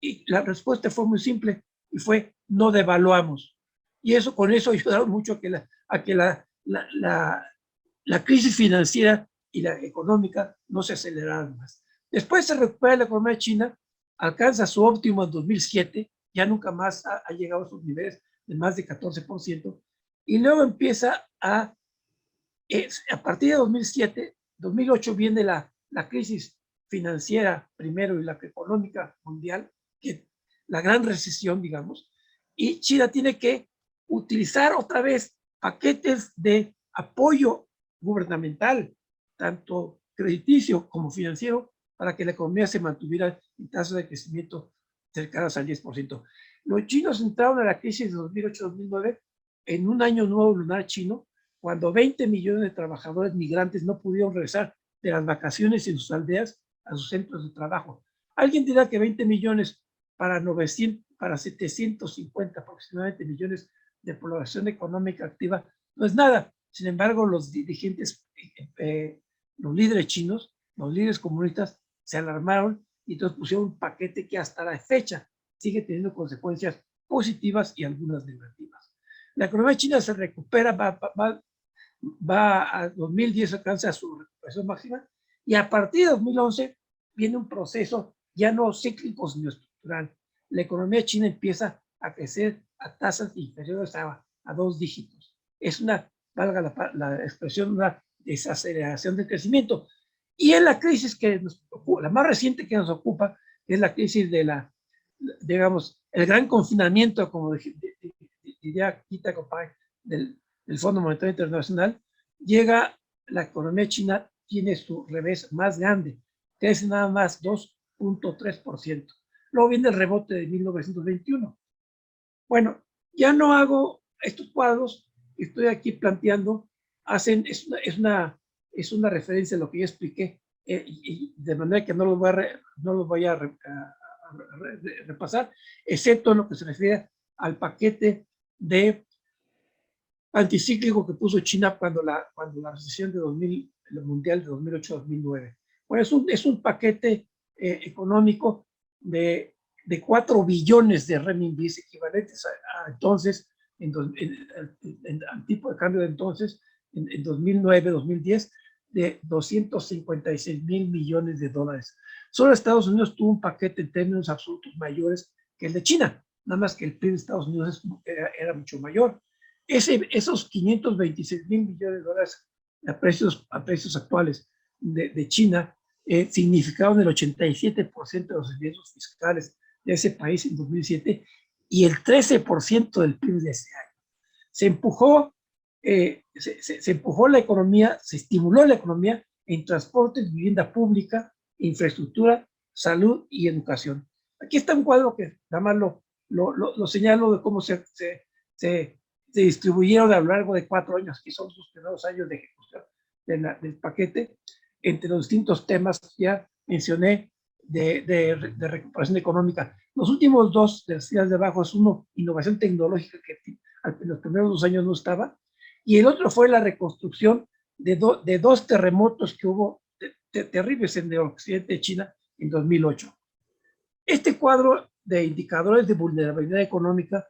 Y la respuesta fue muy simple, y fue: no devaluamos. Y con eso ayudaron mucho a que la crisis financiera y la económica no se aceleraran más. Después se recupera la economía china, alcanza su óptimo en 2007, ya nunca más ha llegado a sus niveles de más de 14%, y luego empieza a partir de 2007, 2008 viene la crisis financiera primero y la económica mundial, que la gran recesión, digamos, y China tiene que utilizar otra vez paquetes de apoyo gubernamental, tanto crediticio como financiero, para que la economía se mantuviera en tasas de crecimiento cercanas al 10%. Los chinos entraron a la crisis de 2008-2009 en un año nuevo lunar chino, cuando 20 millones de trabajadores migrantes no pudieron regresar de las vacaciones en sus aldeas a sus centros de trabajo. Alguien dirá que 20 millones para 750 aproximadamente millones de población económica activa no es nada. Sin embargo, los dirigentes, los líderes chinos, los líderes comunistas, se alarmaron y entonces pusieron un paquete que hasta la fecha sigue teniendo consecuencias positivas y algunas negativas. La economía china se recupera, va a 2010, alcanza su recuperación máxima, y a partir de 2011 viene un proceso ya no cíclico sino estructural. La economía china empieza a crecer a tasas inferiores a 2 dígitos. Es valga la expresión, una desaceleración del crecimiento. Y en la crisis la más reciente que nos ocupa, es la crisis digamos, el gran confinamiento, como diría Gita Kopay, del Fondo Monetario Internacional, llega la economía china, tiene su revés más grande, crece nada más 2.3%. Luego viene el rebote de 1921. Bueno, ya no hago estos cuadros, estoy aquí planteando, es es una referencia a lo que yo expliqué, y de manera que no los voy a repasar, excepto en lo que se refiere al paquete de anticíclico que puso China cuando la recesión de mundial de 2008-2009. Bueno, es un paquete económico de 4 billones de renminbis, equivalentes a entonces, al tipo de cambio de entonces, en 2009, 2010, de 256,000 millones de dólares. Solo Estados Unidos tuvo un paquete en términos absolutos mayores que el de China, nada más que el PIB de Estados Unidos era mucho mayor. Esos 526,000 millones de dólares a precios actuales de China significaron el 87% de los ingresos fiscales de ese país en 2007 y el 13% del PIB de ese año. Se empujó la economía, se estimuló la economía en transportes, vivienda pública, infraestructura, salud y educación. Aquí está un cuadro que nada más lo señalo de cómo se distribuyeron a lo largo de 4 años, que son sus primeros años de ejecución del paquete, entre los distintos temas que ya mencioné de recuperación económica. Los últimos 2 de las filas de abajo es uno, innovación tecnológica, que en los primeros 2 años no estaba, y el otro fue la reconstrucción de 2 terremotos que hubo terribles en el occidente de China en 2008. Este cuadro de indicadores de vulnerabilidad económica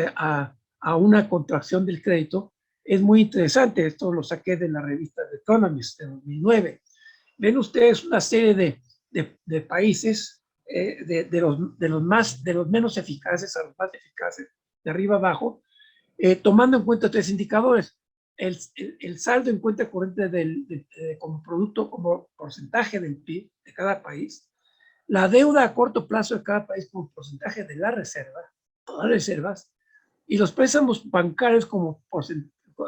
a una contracción del crédito es muy interesante. Esto lo saqué de la revista The Economist de 2009. Ven ustedes una serie de países, de los menos eficaces a los más eficaces, de arriba abajo, tomando en cuenta 3 indicadores. El saldo en cuenta corriente como producto, como porcentaje del PIB de cada país, la deuda a corto plazo de cada país como porcentaje de la reserva, todas las reservas, y los préstamos bancarios como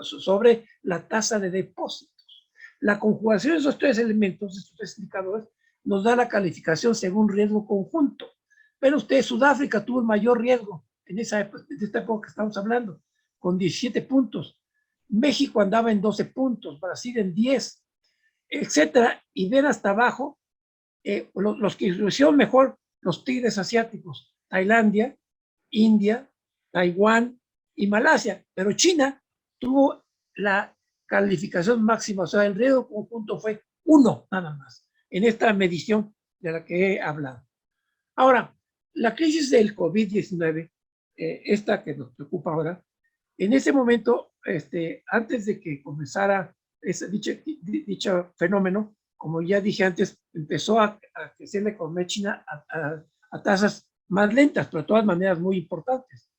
sobre la tasa de depósitos. La conjugación de esos 3 elementos, estos 3 indicadores, nos da la calificación según riesgo conjunto. Pero ustedes, Sudáfrica tuvo el mayor riesgo en esta época que estamos hablando, con 17 puntos. México andaba en 12 puntos, Brasil en 10, etcétera. Y ven hasta abajo, los que lo hicieron mejor, los tigres asiáticos, Tailandia, India, Taiwán y Malasia, pero China tuvo la calificación máxima, o sea, el riesgo conjunto fue 1 nada más, en esta medición de la que he hablado. Ahora, la crisis del COVID-19, esta que nos preocupa ahora, en ese momento, antes de que comenzara dicho fenómeno, como ya dije antes, empezó a crecer la economía china a tasas más lentas, pero de todas maneras muy importantes.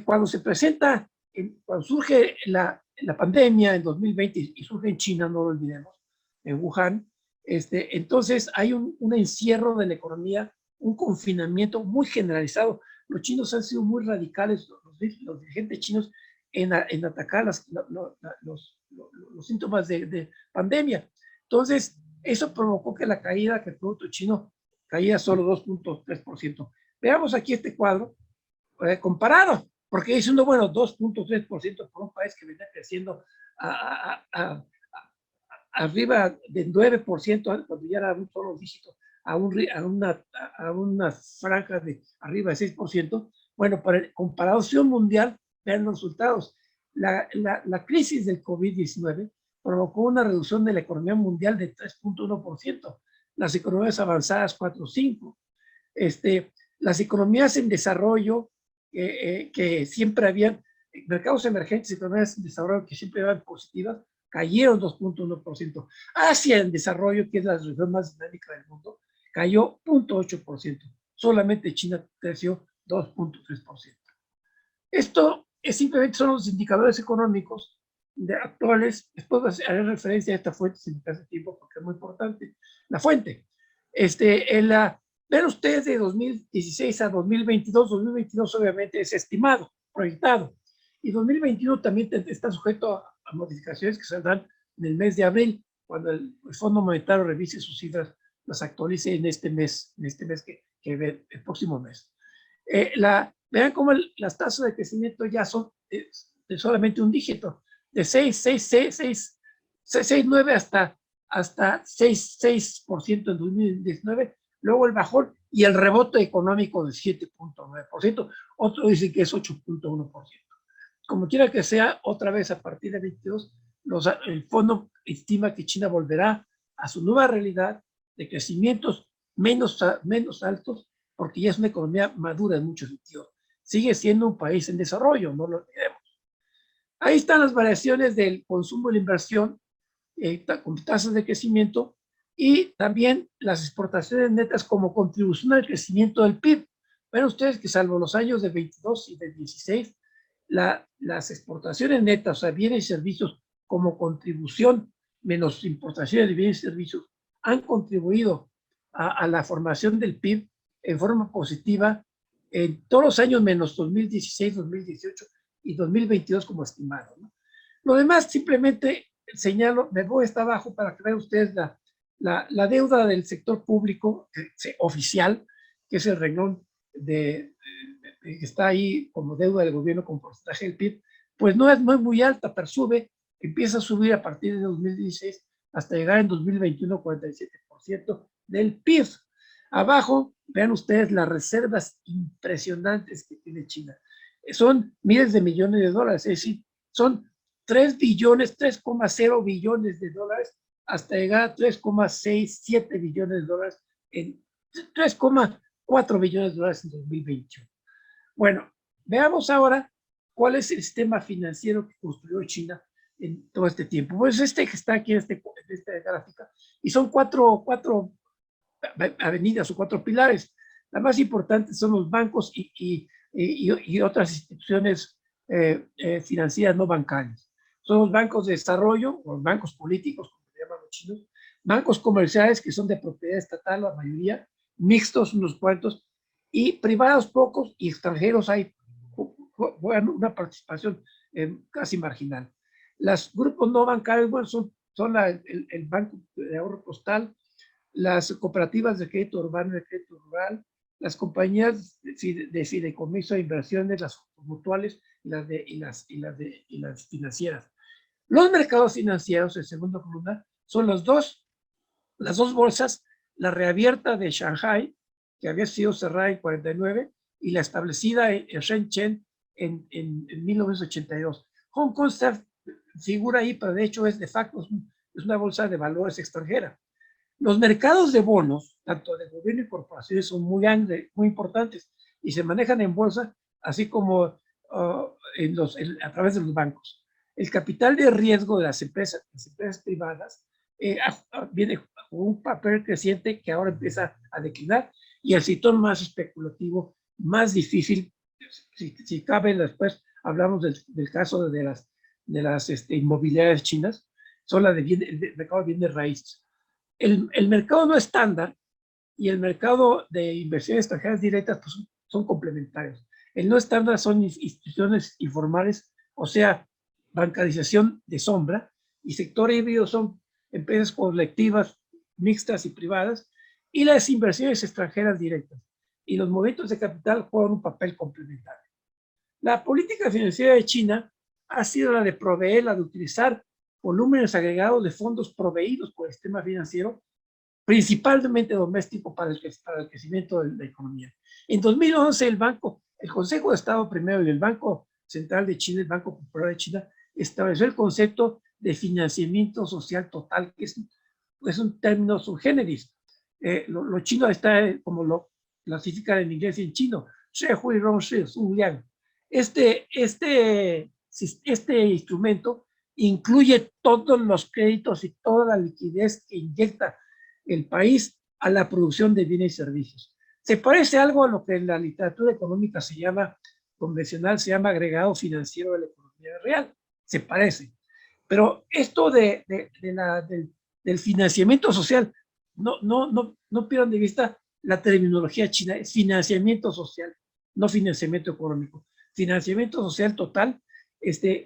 Cuando se presenta, cuando surge la pandemia en 2020 y surge en China, no lo olvidemos, en Wuhan, entonces hay un encierro de la economía, un confinamiento muy generalizado. Los chinos han sido muy radicales, los dirigentes chinos, en atacar los síntomas de pandemia. Entonces, eso provocó que la caída, que el producto chino caía solo 2.3%. Veamos aquí este cuadro comparado, porque dice uno, bueno, 2.3% por un país que venía creciendo arriba del 9%, cuando ya era un solo dígito, a una franja de arriba de 6%. Bueno, para la comparación mundial, vean los resultados. La crisis del COVID-19 provocó una reducción de la economía mundial de 3.1%, las economías avanzadas 4.5%. Las economías en desarrollo, que siempre habían, mercados emergentes y economías en desarrollo que siempre eran positivas, cayeron 2.1%. Asia en desarrollo, que es la región más dinámica del mundo, cayó 0.8%. Solamente China creció 2.3%. Esto simplemente son los indicadores económicos actuales. Después haré referencia a esta fuente sin hace tiempo porque es muy importante. La fuente. Ven ustedes de 2016 a 2022. 2022 obviamente es estimado, proyectado. Y 2021 también está sujeto a modificaciones que saldrán en el mes de abril, cuando el Fondo Monetario revise sus cifras, las actualice en este mes que ve el próximo mes. Vean cómo las tasas de crecimiento ya son de solamente un dígito. de 6,9 hasta 6% en 2019, luego el bajón y el rebote económico de 7,9%, otro dice que es 8,1%. Como quiera que sea, otra vez a partir de 22, el fondo estima que China volverá a su nueva realidad de crecimientos menos altos, porque ya es una economía madura en muchos sentidos. Sigue siendo un país en desarrollo, no lo olvidemos. Ahí están las variaciones del consumo y la inversión con tasas de crecimiento y también las exportaciones netas como contribución al crecimiento del PIB. Ven ustedes que salvo los años de 22 y de 16, las exportaciones netas, o sea, bienes y servicios como contribución menos importaciones de bienes y servicios, han contribuido a la formación del PIB en forma positiva en todos los años menos 2016, 2018 y 2022 como estimado, ¿no? Lo demás simplemente señalo, me voy hasta abajo para que vean ustedes la deuda del sector público oficial, que es el renglón que está ahí como deuda del gobierno con porcentaje del PIB, pues no es muy alta, pero sube, empieza a subir a partir de 2016 hasta llegar en 2021 47% del PIB. Abajo, vean ustedes las reservas impresionantes que tiene China. Son miles de millones de dólares, es decir, son 3,0 billones de dólares hasta llegar a 3,67 billones de dólares, en 3,4 billones de dólares en 2021. Bueno, veamos ahora cuál es el sistema financiero que construyó China en todo este tiempo. Pues este que está aquí en esta gráfica, y son cuatro avenidas o 4 pilares. La más importante son los bancos y otras instituciones financieras no bancarias. Son los bancos de desarrollo, o los bancos políticos, como se llaman los chinos, bancos comerciales que son de propiedad estatal, la mayoría, mixtos unos cuantos, y privados pocos, y extranjeros hay una participación casi marginal. Los grupos no bancarios, bueno, son el Banco de Ahorro Postal, las cooperativas de crédito urbano y de crédito rural, las compañías de fideicomiso de inversiones, las mutuales y las financieras. Los mercados financieros, en segunda columna, son las dos bolsas, la reabierta de Shanghai, que había sido cerrada en 49, y la establecida en Shenzhen en 1982. Hong Kong figura ahí, pero de hecho es de facto es una bolsa de valores extranjera. Los mercados de bonos, tanto de gobierno y corporaciones, son muy importantes y se manejan en bolsa, así como a través de los bancos. El capital de riesgo de las empresas privadas viene con un papel creciente que ahora empieza a declinar, y el sector más especulativo, más difícil, si cabe, después hablamos del caso de las inmobiliarias chinas, son el mercado de bienes raíces. El mercado no estándar y el mercado de inversiones extranjeras directas pues, son complementarios. El no estándar son instituciones informales, o sea, bancarización de sombra, y sector híbrido son empresas colectivas, mixtas y privadas, y las inversiones extranjeras directas. Y los movimientos de capital juegan un papel complementario. La política financiera de China ha sido la de utilizar volúmenes agregados de fondos proveídos por el sistema financiero, principalmente doméstico, para el crecimiento de la economía. En 2011, el Consejo de Estado primero y el Banco Central de China, el Banco Popular de China, estableció el concepto de financiamiento social total, que es un término sui generis. Lo chino está como lo clasifican en inglés y en chino. Este instrumento incluye todos los créditos y toda la liquidez que inyecta el país a la producción de bienes y servicios. Se parece algo a lo que en la literatura económica convencional se llama agregado financiero de la economía real. Se parece. Pero esto del financiamiento social, no pierdan de vista la terminología china, es financiamiento social, no financiamiento económico. Financiamiento social total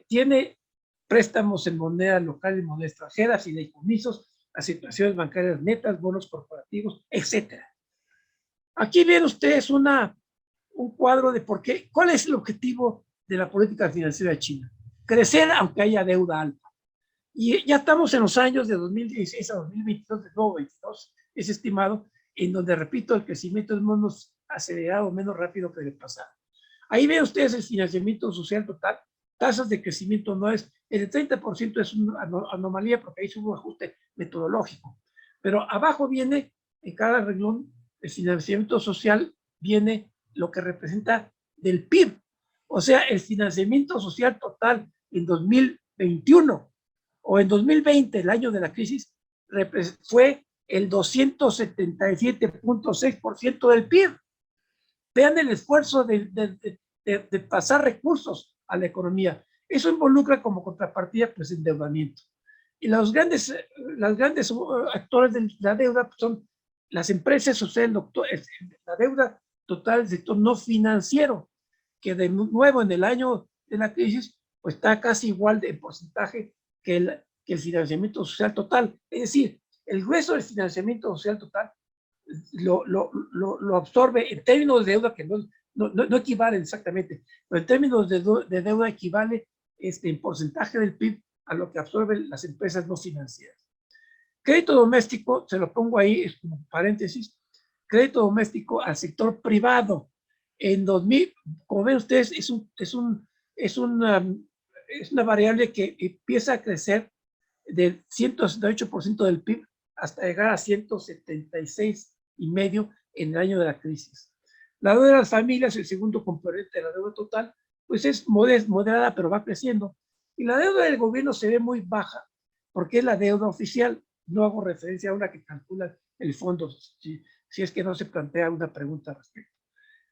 tiene préstamos en moneda local y moneda extranjera, fideicomisos, aceptaciones bancarias netas, bonos corporativos, etc. Aquí ven ustedes un cuadro de cuál es el objetivo de la política financiera de China. crecer aunque haya deuda alta. Y ya estamos en los años de 2016 a 2022, de nuevo 22, es estimado, en donde, repito, el crecimiento es menos acelerado, menos rápido que el pasado. Ahí ven ustedes el financiamiento social total, tasas de crecimiento anuales, el 30% es una anomalía porque ahí hubo un ajuste metodológico, pero abajo viene, en cada renglón, el financiamiento social viene lo que representa del PIB, o sea, el financiamiento social total en 2021 o en 2020, el año de la crisis, fue el 277.6% del PIB. Vean el esfuerzo de pasar recursos a la economía. Eso involucra como contrapartida pues endeudamiento. Y los grandes actores de la deuda son las empresas, o sea, la deuda total del sector no financiero, que de nuevo en el año de la crisis pues está casi igual de porcentaje que el financiamiento social total. Es decir, el grueso del financiamiento social total lo absorbe en términos de deuda, que no equivalen exactamente, pero en términos de deuda equivale en porcentaje del PIB a lo que absorben las empresas no financieras. Crédito doméstico, se lo pongo ahí es como paréntesis, crédito doméstico al sector privado. En 2000, como ven ustedes, es una variable que empieza a crecer del 168% del PIB hasta llegar a 176,5% en el año de la crisis. La deuda de las familias, el segundo componente de la deuda total, pues es moderada, pero va creciendo. Y la deuda del gobierno se ve muy baja, porque es la deuda oficial. No hago referencia a una que calcula el fondo, si es que no se plantea una pregunta al respecto.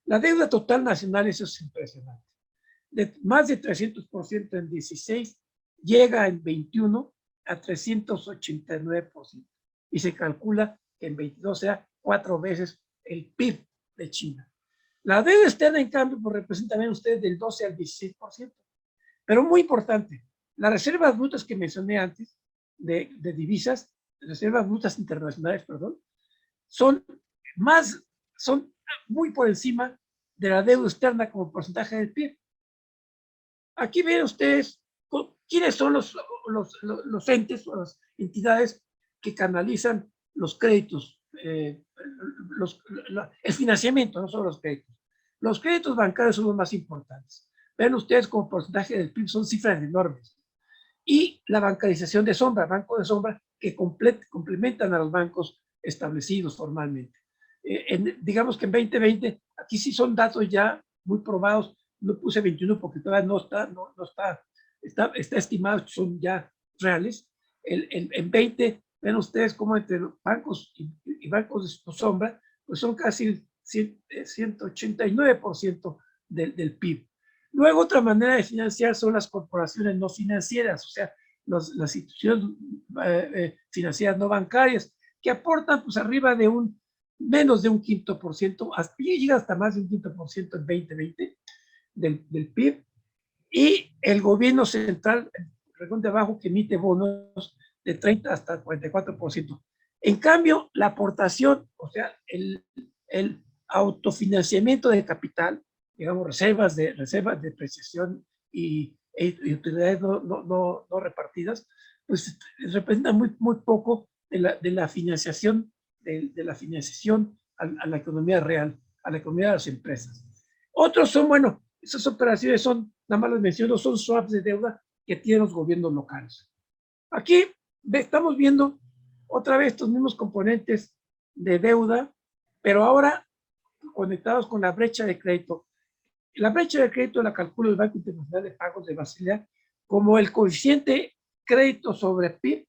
La deuda total nacional, eso es impresionante. De más de 300% en 16, llega en 21 a 389%. Y se calcula que en 22 sea 4 veces el PIB de China. La deuda externa, en cambio, pues representa, ven ustedes, del 12 al 16%. Pero muy importante, las reservas brutas que mencioné antes, de divisas, reservas brutas internacionales, perdón, son muy por encima de la deuda externa como porcentaje del PIB. Aquí ven ustedes quiénes son los entes o las entidades que canalizan los créditos, el financiamiento, no solo los créditos. Los créditos bancarios son los más importantes. Ven ustedes como porcentaje del PIB, son cifras enormes. Y la bancarización de sombra, banco de sombra, que complementan a los bancos establecidos formalmente. Digamos que en 2020, aquí sí son datos ya muy probados, no puse 21 porque todavía está estimado, son ya reales. En 20, ven ustedes cómo entre los bancos y bancos de sombra, pues son casi el 189% del PIB. Luego, otra manera de financiar son las corporaciones no financieras, o sea, las instituciones financieras no bancarias, que aportan pues arriba de menos de un 5%, llega hasta más de un 5% en 2020 del PIB, y el gobierno central, el regón de abajo, que emite bonos de 30 hasta 44%. En cambio, la aportación, o sea, el autofinanciamiento de capital, digamos, reservas de depreciación y utilidades no repartidas, pues representa muy poco de la financiación, de la financiación a la economía real, a la economía de las empresas. Otros son, bueno, esas operaciones son, nada más les menciono, son swaps de deuda que tienen los gobiernos locales. Aquí estamos viendo otra vez estos mismos componentes de deuda, pero ahora conectados con la brecha de crédito. La brecha de crédito la calcula el Banco Internacional de Pagos de Basilea como el coeficiente crédito sobre PIB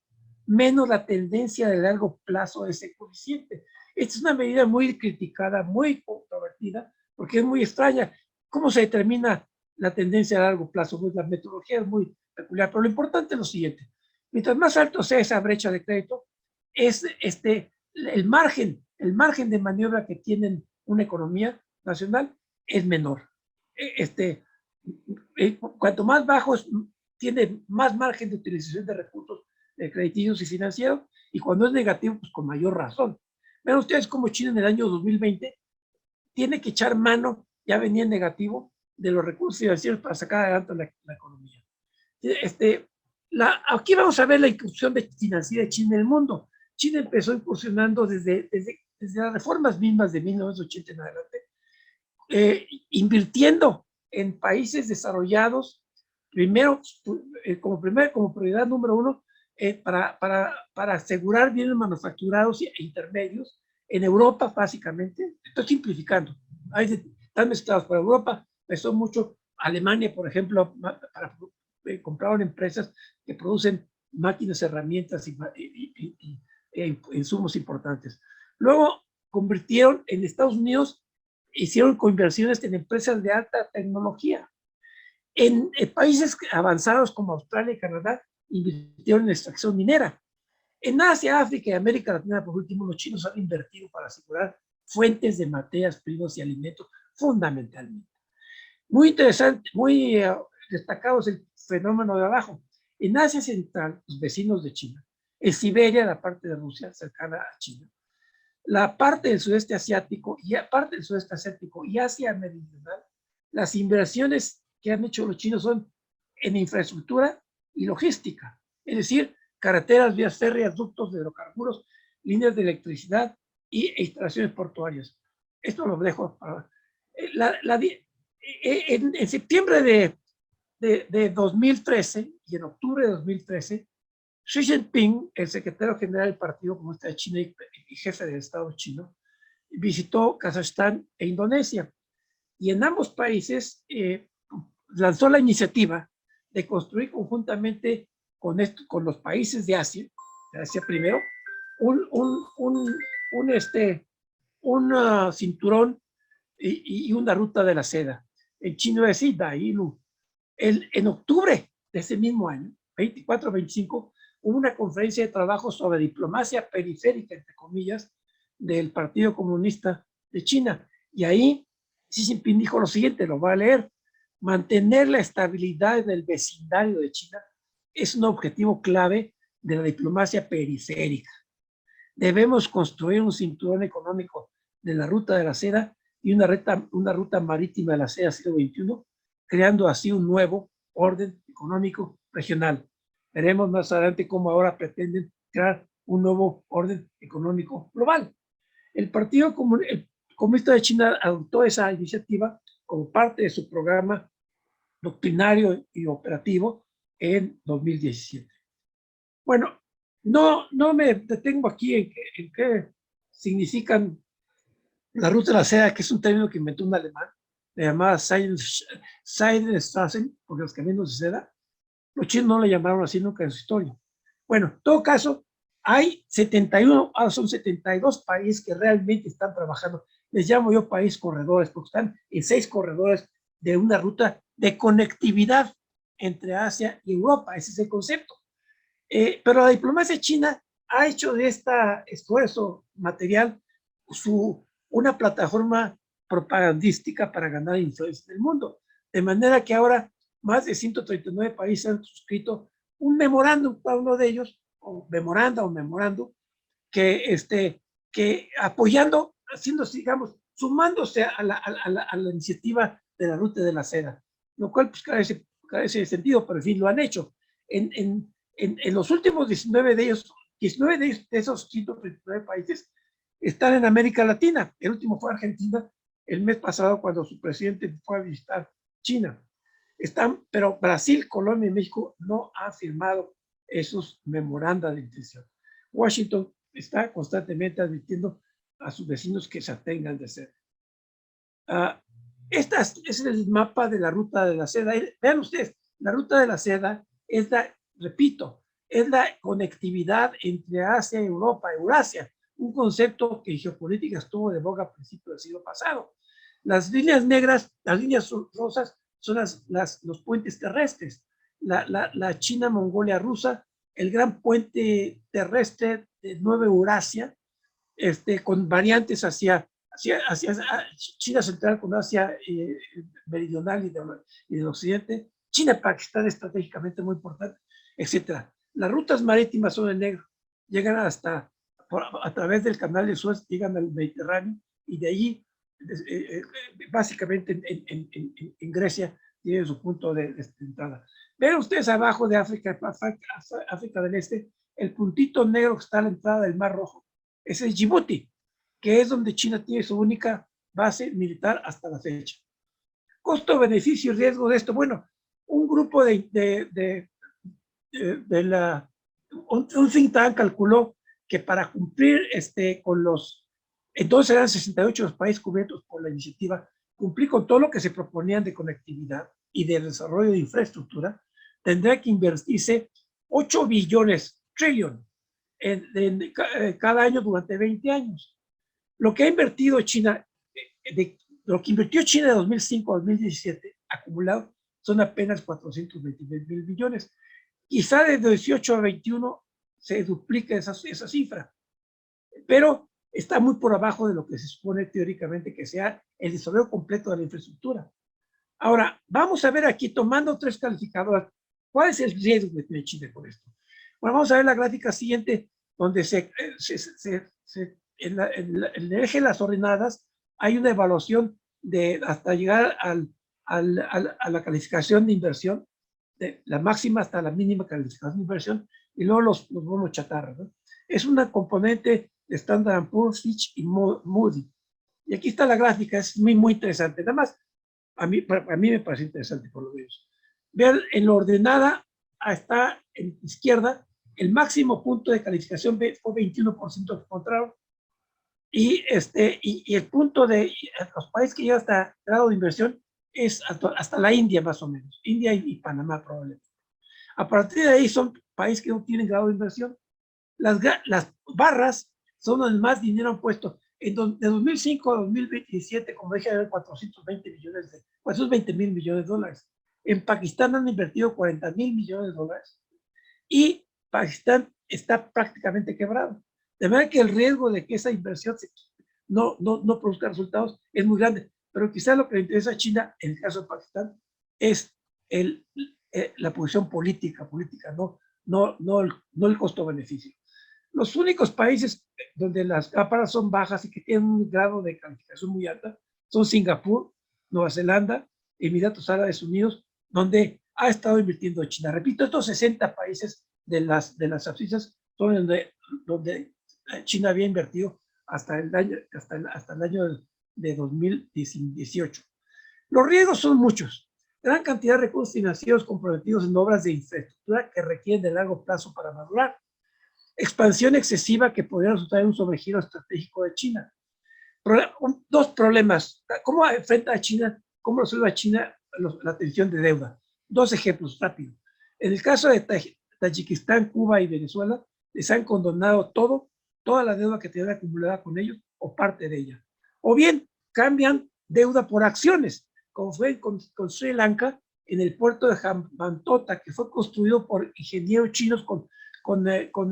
menos la tendencia de largo plazo de ese coeficiente. Esta es una medida muy criticada, muy controvertida, porque es muy extraña. ¿Cómo se determina la tendencia a largo plazo? Pues la metodología es muy peculiar, pero lo importante es lo siguiente. Mientras más alto sea esa brecha de crédito, es el margen de maniobra que tiene una economía nacional es menor. Cuanto más bajo tiene más margen de utilización de recursos crediticios y financieros, y cuando es negativo, pues con mayor razón. Vean ustedes cómo China en el año 2020 tiene que echar mano, ya venía en negativo, de los recursos financieros para sacar adelante la economía. Aquí vamos a ver la incursión financiera de China en el mundo. China empezó incursionando desde las reformas mismas de 1980 en adelante, invirtiendo en países desarrollados, primero, como prioridad número uno, para asegurar bienes manufacturados e intermedios en Europa, básicamente. Estoy simplificando. Están mezclados por Europa, empezó mucho Alemania, por ejemplo, compraron empresas que producen máquinas, herramientas y insumos importantes. Luego convirtieron en Estados Unidos, hicieron inversiones en empresas de alta tecnología. En países avanzados como Australia y Canadá, invirtieron en extracción minera. En Asia, África y América Latina, por último, los chinos han invertido para asegurar fuentes de materias primas y alimentos, fundamentalmente. Muy interesante, muy destacado es el fenómeno de abajo. En Asia Central, los vecinos de China, en Siberia, la parte de Rusia cercana a China, la parte del sudeste asiático y Asia meridional, las inversiones que han hecho los chinos son en infraestructura y logística, es decir, carreteras, vías férreas, ductos de hidrocarburos, líneas de electricidad y instalaciones portuarias. Esto lo dejo para... En septiembre de 2013 y en octubre de 2013, Xi Jinping, el secretario general del Partido Comunista de China y jefe del Estado chino, visitó Kazajstán e Indonesia. Y en ambos países lanzó la iniciativa de construir conjuntamente con los países de Asia primero, un cinturón y una ruta de la seda. En chino es Dailu. En octubre de ese mismo año, 24-25, hubo una conferencia de trabajo sobre diplomacia periférica, entre comillas, del Partido Comunista de China. Y ahí Xi Jinping dijo lo siguiente, lo voy a leer: mantener la estabilidad del vecindario de China es un objetivo clave de la diplomacia periférica. Debemos construir un cinturón económico de la ruta de la seda y una ruta marítima de la seda siglo XXI, creando así un nuevo orden económico regional. Veremos más adelante cómo ahora pretenden crear un nuevo orden económico global. El Partido Comunista de China adoptó esa iniciativa como parte de su programa doctrinario y operativo en 2017. Bueno, no me detengo aquí en qué significan la ruta de la seda, que es un término que inventó un alemán, llamada Seidenstraßen, porque los caminos de seda. Los chinos no le llamaron así nunca en su historia. Bueno, en todo caso, hay 71, ahora son 72 países que realmente están trabajando. Les llamo yo países corredores, porque están en 6 corredores de una ruta de conectividad entre Asia y Europa. Ese es el concepto. Pero la diplomacia china ha hecho de este esfuerzo material una plataforma propagandística para ganar influencia en el mundo. De manera que ahora más de 139 países han suscrito un memorándum, cada uno de ellos, o memorándum, que apoyando, haciendo, digamos, sumándose a la iniciativa de la ruta de la seda, lo cual pues carece de sentido, pero en fin, lo han hecho. En los últimos 19 de esos 139 países están en América Latina. El último fue Argentina el mes pasado, cuando su presidente fue a visitar China. Pero Brasil, Colombia y México no han firmado esos memorandos de intención. Washington está constantemente advirtiendo a sus vecinos que se atengan de ser. Este es el mapa de la ruta de la seda. Vean ustedes, la ruta de la seda es es la conectividad entre Asia y Europa, Eurasia, un concepto que en geopolítica estuvo de boga a principios del siglo pasado. Las líneas negras, las líneas rosas, son los puentes terrestres. La China-Mongolia rusa, el gran puente terrestre de Nueva Eurasia, con variantes hacia China central con Asia meridional y del occidente, China-Pakistán estratégicamente muy importante, etc. Las rutas marítimas son en negro, llegan a través del canal de Suez, llegan al Mediterráneo, y de allí, básicamente en Grecia, tiene su punto de entrada. Pero ustedes abajo de África del Este, el puntito negro que está a la entrada del Mar Rojo, ese es Djibouti, que es donde China tiene su única base militar hasta la fecha. Costo, beneficio y riesgo de esto. Bueno, un grupo un think tank calculó que para cumplir con los, entonces eran 68 los países cubiertos por la iniciativa, cumplir con todo lo que se proponían de conectividad y de desarrollo de infraestructura, tendrá que invertirse 8 billones, trillion, cada año durante 20 años. Lo que ha invertido China, lo que invirtió China de 2005 a 2017, acumulado, son apenas 429 billones. Quizá de 18 a 21 se duplica esa cifra, pero está muy por abajo de lo que se supone teóricamente que sea el desarrollo completo de la infraestructura. Ahora, vamos a ver aquí, tomando 3 calificadoras, ¿cuál es el riesgo que tiene China con esto? Bueno, vamos a ver la gráfica siguiente, donde en el eje de las ordenadas hay una evaluación hasta llegar a la calificación de inversión, de la máxima hasta la mínima calificación de inversión, y luego los bonos chatarra, ¿no? Es una componente de Standard & Poor's, Fitch y Moody. Y aquí está la gráfica, es muy interesante. Nada más, a mí me parece interesante por lo menos. Vean, en la ordenada está en izquierda, el máximo punto de calificación fue 21% que encontraron, y el punto de los países que llegan hasta grado de inversión es hasta la India más o menos, India y Panamá probablemente. A partir de ahí son países que no tienen grado de inversión. Las barras son donde más dinero han puesto. De 2005 a 2027, como dije, hay 420 mil millones de dólares. En Pakistán han invertido 40 mil millones de dólares y Pakistán está prácticamente quebrado. De manera que el riesgo de que esa inversión no produzca resultados es muy grande. Pero quizás lo que le interesa a China, en el caso de Pakistán, es la posición política, no el costo-beneficio. Los únicos países donde las cáparas son bajas y que tienen un grado de calificación muy alta son Singapur, Nueva Zelanda, Emiratos Árabes Unidos, donde ha estado invirtiendo China. Repito, estos 60 países de las abscisas son donde China había invertido hasta el año de 2018. Los riesgos son muchos. Gran cantidad de recursos financieros comprometidos en obras de infraestructura que requieren de largo plazo para madurar. Expansión excesiva que podría resultar en un sobregiro estratégico de China. Dos problemas. ¿Cómo enfrenta a China? ¿Cómo resuelve a China la tensión de deuda? Dos ejemplos rápidos. En el caso de Tayikistán, Cuba y Venezuela, les han condonado toda la deuda que tenían acumulada con ellos o parte de ella. O bien cambian deuda por acciones, como fue con Sri Lanka en el puerto de Hambantota, que fue construido por ingenieros chinos con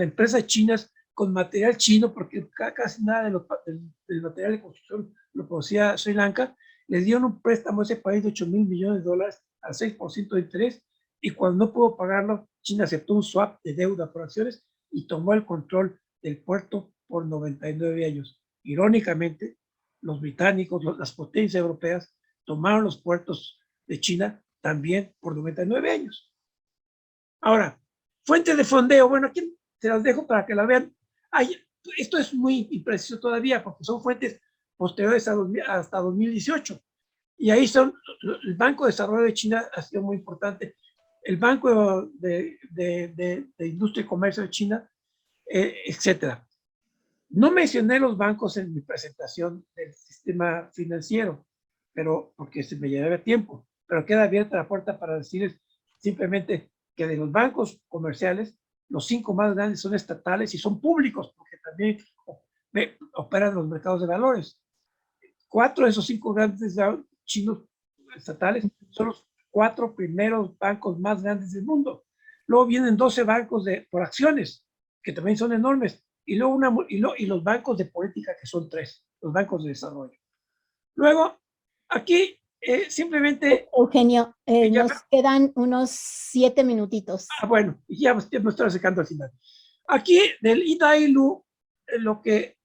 empresas chinas, con material chino, porque casi nada del material de construcción lo producía Sri Lanka. Les dieron un préstamo a ese país de 8 mil millones de dólares al 6% de interés, y cuando no pudo pagarlo, China aceptó un swap de deuda por acciones y tomó el control del puerto por 99 años. Irónicamente, los británicos, las potencias europeas, tomaron los puertos de China también por 99 años. Ahora, fuente de fondeo, bueno, aquí se las dejo para que la vean. Esto es muy impreciso todavía porque son fuentes posteriores hasta 2018. Y ahí el Banco de Desarrollo de China ha sido muy importante, el Banco de Industria y Comercio de China, etcétera. No mencioné los bancos en mi presentación del sistema financiero, pero porque se me llevaría tiempo, pero queda abierta la puerta para decirles simplemente que de los bancos comerciales, los 5 más grandes son estatales y son públicos, porque también operan en los mercados de valores. 4 de esos 5 grandes chinos estatales son los 4 primeros bancos más grandes del mundo. Luego vienen 12 bancos por acciones, que también son enormes, y luego y los bancos de política, que son 3, los bancos de desarrollo. Luego, aquí simplemente... Eugenio, nos quedan unos 7 minutitos. Bueno, ya me estoy acercando al final. Aquí, del IDAILU, lo que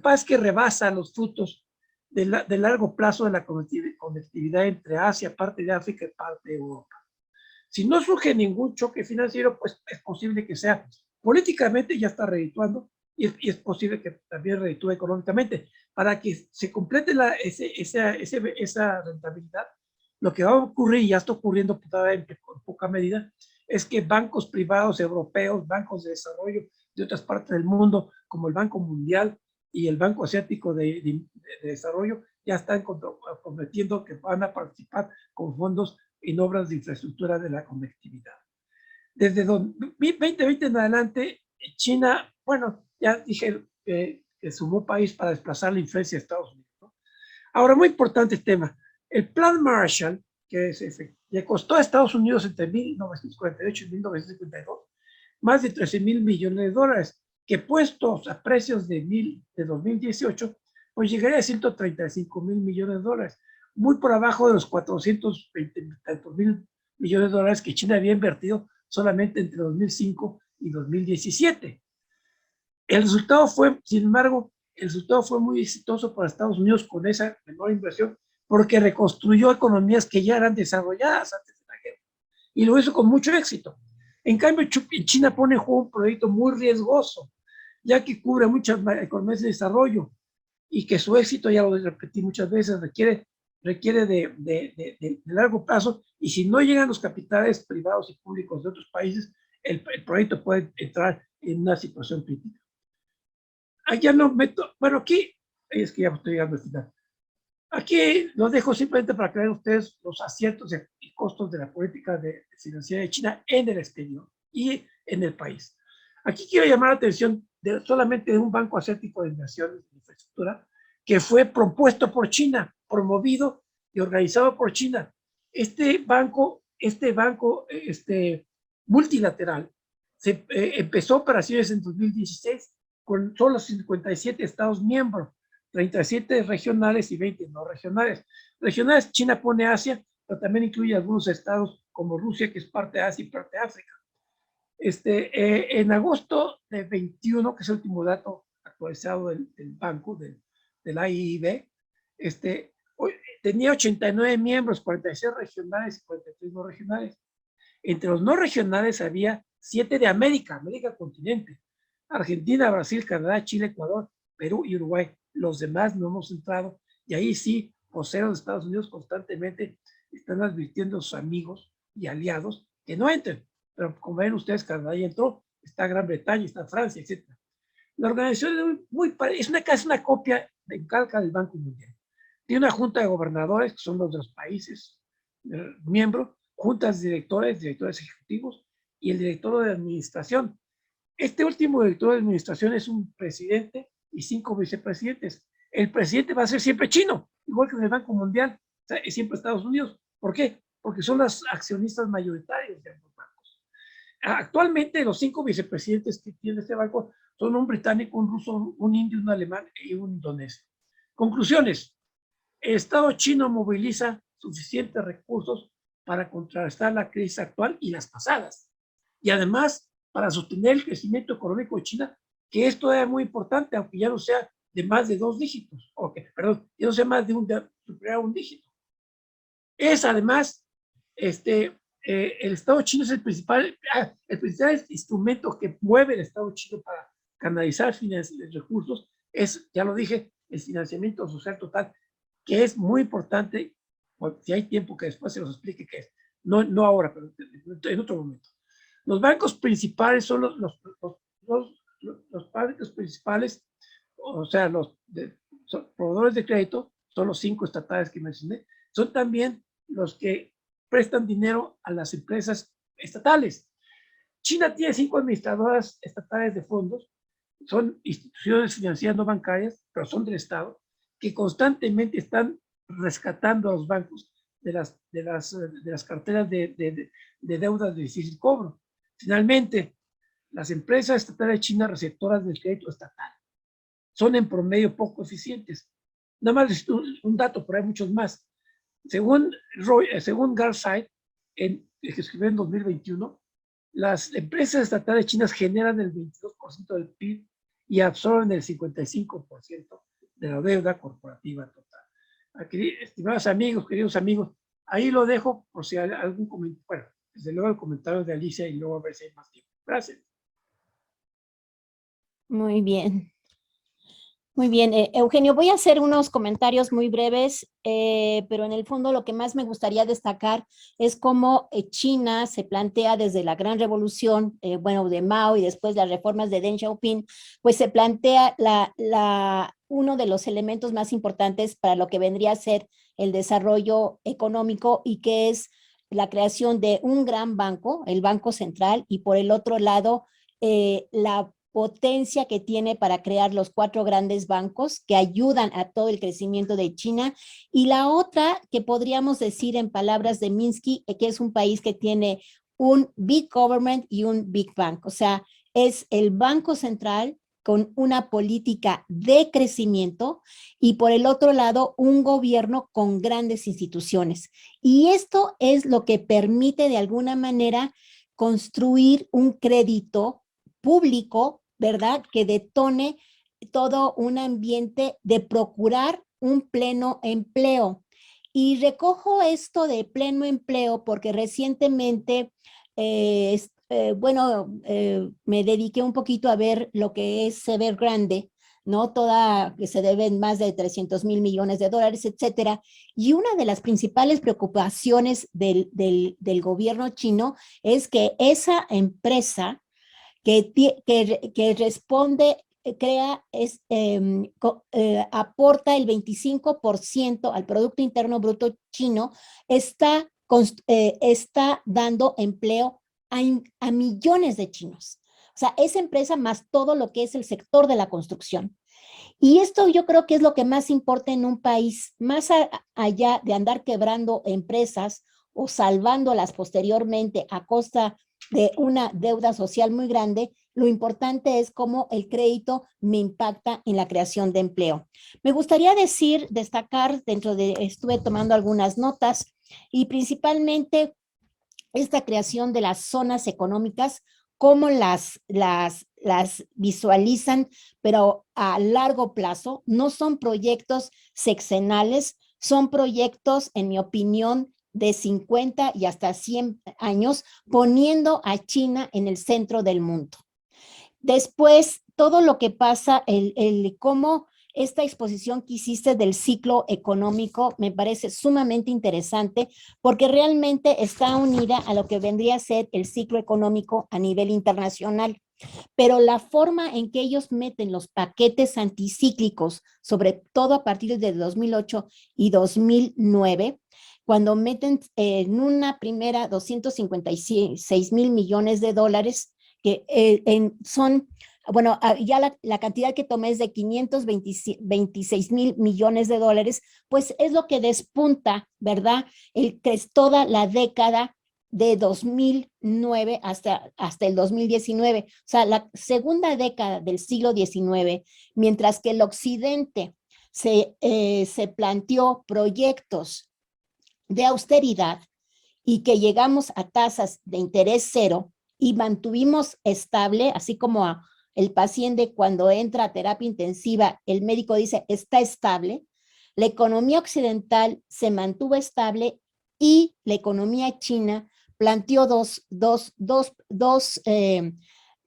pasa es que rebasa los frutos de largo plazo de la conectividad entre Asia, parte de África y parte de Europa. Si no surge ningún choque financiero, pues es posible que sea políticamente ya está redituando y es posible que también reditúe económicamente. Para que se complete esa rentabilidad, lo que va a ocurrir, y ya está ocurriendo todavía en poca medida, es que bancos privados europeos, bancos de desarrollo de otras partes del mundo, como el Banco Mundial y el Banco Asiático de Desarrollo, ya están comprometiendo que van a participar con fondos en obras de infraestructura de la conectividad. Desde 2020 en adelante, China, bueno, ya dije que sumó país para desplazar la influencia de Estados Unidos, ¿no? Ahora, muy importante el tema. El Plan Marshall, que le costó a Estados Unidos entre 1948 y 1952 más de 13,000 millones de dólares, que puestos a precios de 2018, pues llegaría a 135,000 millones de dólares, muy por abajo de los 420,000 millones de dólares que China había invertido solamente entre 2005 y 2017. El resultado fue, sin embargo, el resultado fue muy exitoso para Estados Unidos con esa menor inversión, porque reconstruyó economías que ya eran desarrolladas antes de la guerra, y lo hizo con mucho éxito. En cambio, China pone en juego un proyecto muy riesgoso, ya que cubre muchas economías de desarrollo, y que su éxito, ya lo repetí muchas veces, requiere de largo plazo, y si no llegan los capitales privados y públicos de otros países, el proyecto puede entrar en una situación crítica. Allá no meto, bueno, aquí, es que ya estoy llegando al final. Aquí lo dejo simplemente para que vean ustedes los aciertos y costos de la política financiera de China en el exterior y en el país. Aquí quiero llamar la atención solamente de un banco asiático de inversiones de infraestructura que fue propuesto por China, promovido y organizado por China. Este banco multilateral empezó operaciones en 2016 con solo 57 estados miembros, 37 regionales y 20 no regionales. Regionales, China pone Asia, pero también incluye algunos estados como Rusia, que es parte de Asia y parte de África. En agosto de 21, que es el último dato actualizado del banco, del AIIB, tenía 89 miembros, 46 regionales y 43 no regionales. Entre los no regionales había 7 de América continente: Argentina, Brasil, Canadá, Chile, Ecuador, Perú y Uruguay. Los demás no hemos entrado, y ahí sí, voceros de Estados Unidos constantemente están advirtiendo a sus amigos y aliados que no entren. Pero como ven ustedes, Canadá ya entró, está Gran Bretaña, está Francia, etc. La organización es casi una copia de calca del Banco Mundial. Tiene una junta de gobernadores, que son los de los países miembros, juntas de directores ejecutivos y el director de administración. Este último director de administración es un presidente y 5 vicepresidentes. El presidente va a ser siempre chino, igual que en el Banco Mundial, o sea, es siempre Estados Unidos. ¿Por qué? Porque son los accionistas mayoritarios de ambos bancos. Actualmente los 5 vicepresidentes que tiene este banco son un británico, un ruso, un indio, un alemán y un indonesio. Conclusiones: el Estado chino moviliza suficientes recursos para contrarrestar la crisis actual y las pasadas, y además para sostener el crecimiento económico de China, que es todavía muy importante, aunque ya no sea de más de 2 dígitos, ya no sea más de superior a un dígito. Es además, el Estado chino es el principal instrumento que mueve el Estado chino para canalizar recursos, es, ya lo dije, el financiamiento social total, que es muy importante. Si hay tiempo, que después se los explique qué es, no ahora, pero en otro momento. Los bancos principales son los bancos principales, o sea, proveedores de crédito, son los 5 estatales que mencioné, son también los que prestan dinero a las empresas estatales. China tiene 5 administradoras estatales de fondos, son instituciones financieras no bancarias, pero son del Estado, que constantemente están rescatando a los bancos de las carteras de deudas de difícil cobro. Finalmente, las empresas estatales de China receptoras del crédito estatal son en promedio poco eficientes. Nada más un dato, pero hay muchos más. Según Garside, que escribió en 2021, las empresas estatales chinas generan el 22% del PIB y absorben el 55% de la deuda corporativa total. Aquí, estimados amigos, queridos amigos, ahí lo dejo por si hay algún comentario. Bueno, desde luego el comentario de Alicia y luego a ver si hay más tiempo. Gracias. Muy bien. Muy bien, Eugenio, voy a hacer unos comentarios muy breves, pero en el fondo lo que más me gustaría destacar es cómo China se plantea desde la Gran Revolución, bueno, de Mao y después las reformas de Deng Xiaoping, pues se plantea uno de los elementos más importantes para lo que vendría a ser el desarrollo económico y que es la creación de un gran banco, el Banco Central, y por el otro lado, la potencia que tiene para crear los 4 grandes bancos que ayudan a todo el crecimiento de China, y la otra que podríamos decir en palabras de Minsky, que es un país que tiene un big government y un big bank, o sea, es el Banco Central con una política de crecimiento y por el otro lado un gobierno con grandes instituciones. Y esto es lo que permite de alguna manera construir un crédito público, ¿verdad? Que detone todo un ambiente de procurar un pleno empleo. Y recojo esto de pleno empleo porque recientemente, me dediqué un poquito a ver lo que es Evergrande, ¿no? Que se deben más de 300 mil millones de dólares, etcétera. Y una de las principales preocupaciones del gobierno chino es que esa empresa que responde, aporta el 25% al Producto Interno Bruto chino, está dando empleo a millones de chinos. O sea, esa empresa más todo lo que es el sector de la construcción. Y esto yo creo que es lo que más importa en un país, más allá de andar quebrando empresas o salvándolas posteriormente a costa de una deuda social muy grande, lo importante es cómo el crédito me impacta en la creación de empleo. Me gustaría destacar, estuve tomando algunas notas y principalmente esta creación de las zonas económicas, cómo las visualizan, pero a largo plazo. No son proyectos sexenales, son proyectos, en mi opinión, de 50 y hasta 100 años, poniendo a China en el centro del mundo. Después, todo lo que pasa, cómo esta exposición que hiciste del ciclo económico me parece sumamente interesante porque realmente está unida a lo que vendría a ser el ciclo económico a nivel internacional. Pero la forma en que ellos meten los paquetes anticíclicos, sobre todo a partir de 2008 y 2009, cuando meten en una primera 256 mil millones de dólares, que son, bueno, ya la cantidad que tomé es de 526 mil millones de dólares, pues es lo que despunta, ¿verdad? Que es toda la década de 2009 hasta el 2019, o sea, la segunda década del siglo XIX, mientras que el occidente se planteó proyectos de austeridad y que llegamos a tasas de interés cero y mantuvimos estable, así como el paciente cuando entra a terapia intensiva, el médico dice está estable, la economía occidental se mantuvo estable y la economía china planteó dos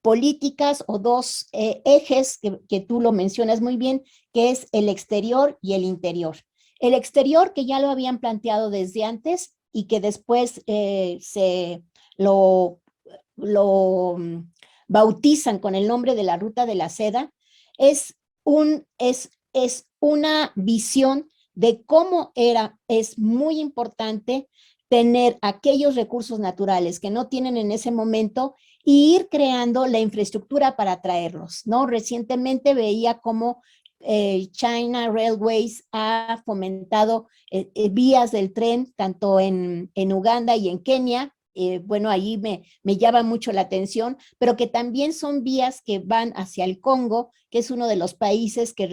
políticas o dos ejes que tú lo mencionas muy bien, que es el exterior y el interior. El exterior que ya lo habían planteado desde antes y que después lo bautizan con el nombre de la Ruta de la Seda, es una visión de cómo es muy importante tener aquellos recursos naturales que no tienen en ese momento y ir creando la infraestructura para traerlos, ¿no? Recientemente veía cómo China Railways ha fomentado vías del tren tanto en Uganda y en Kenia. Bueno, ahí me llama mucho la atención, pero que también son vías que van hacia el Congo, que es uno de los países que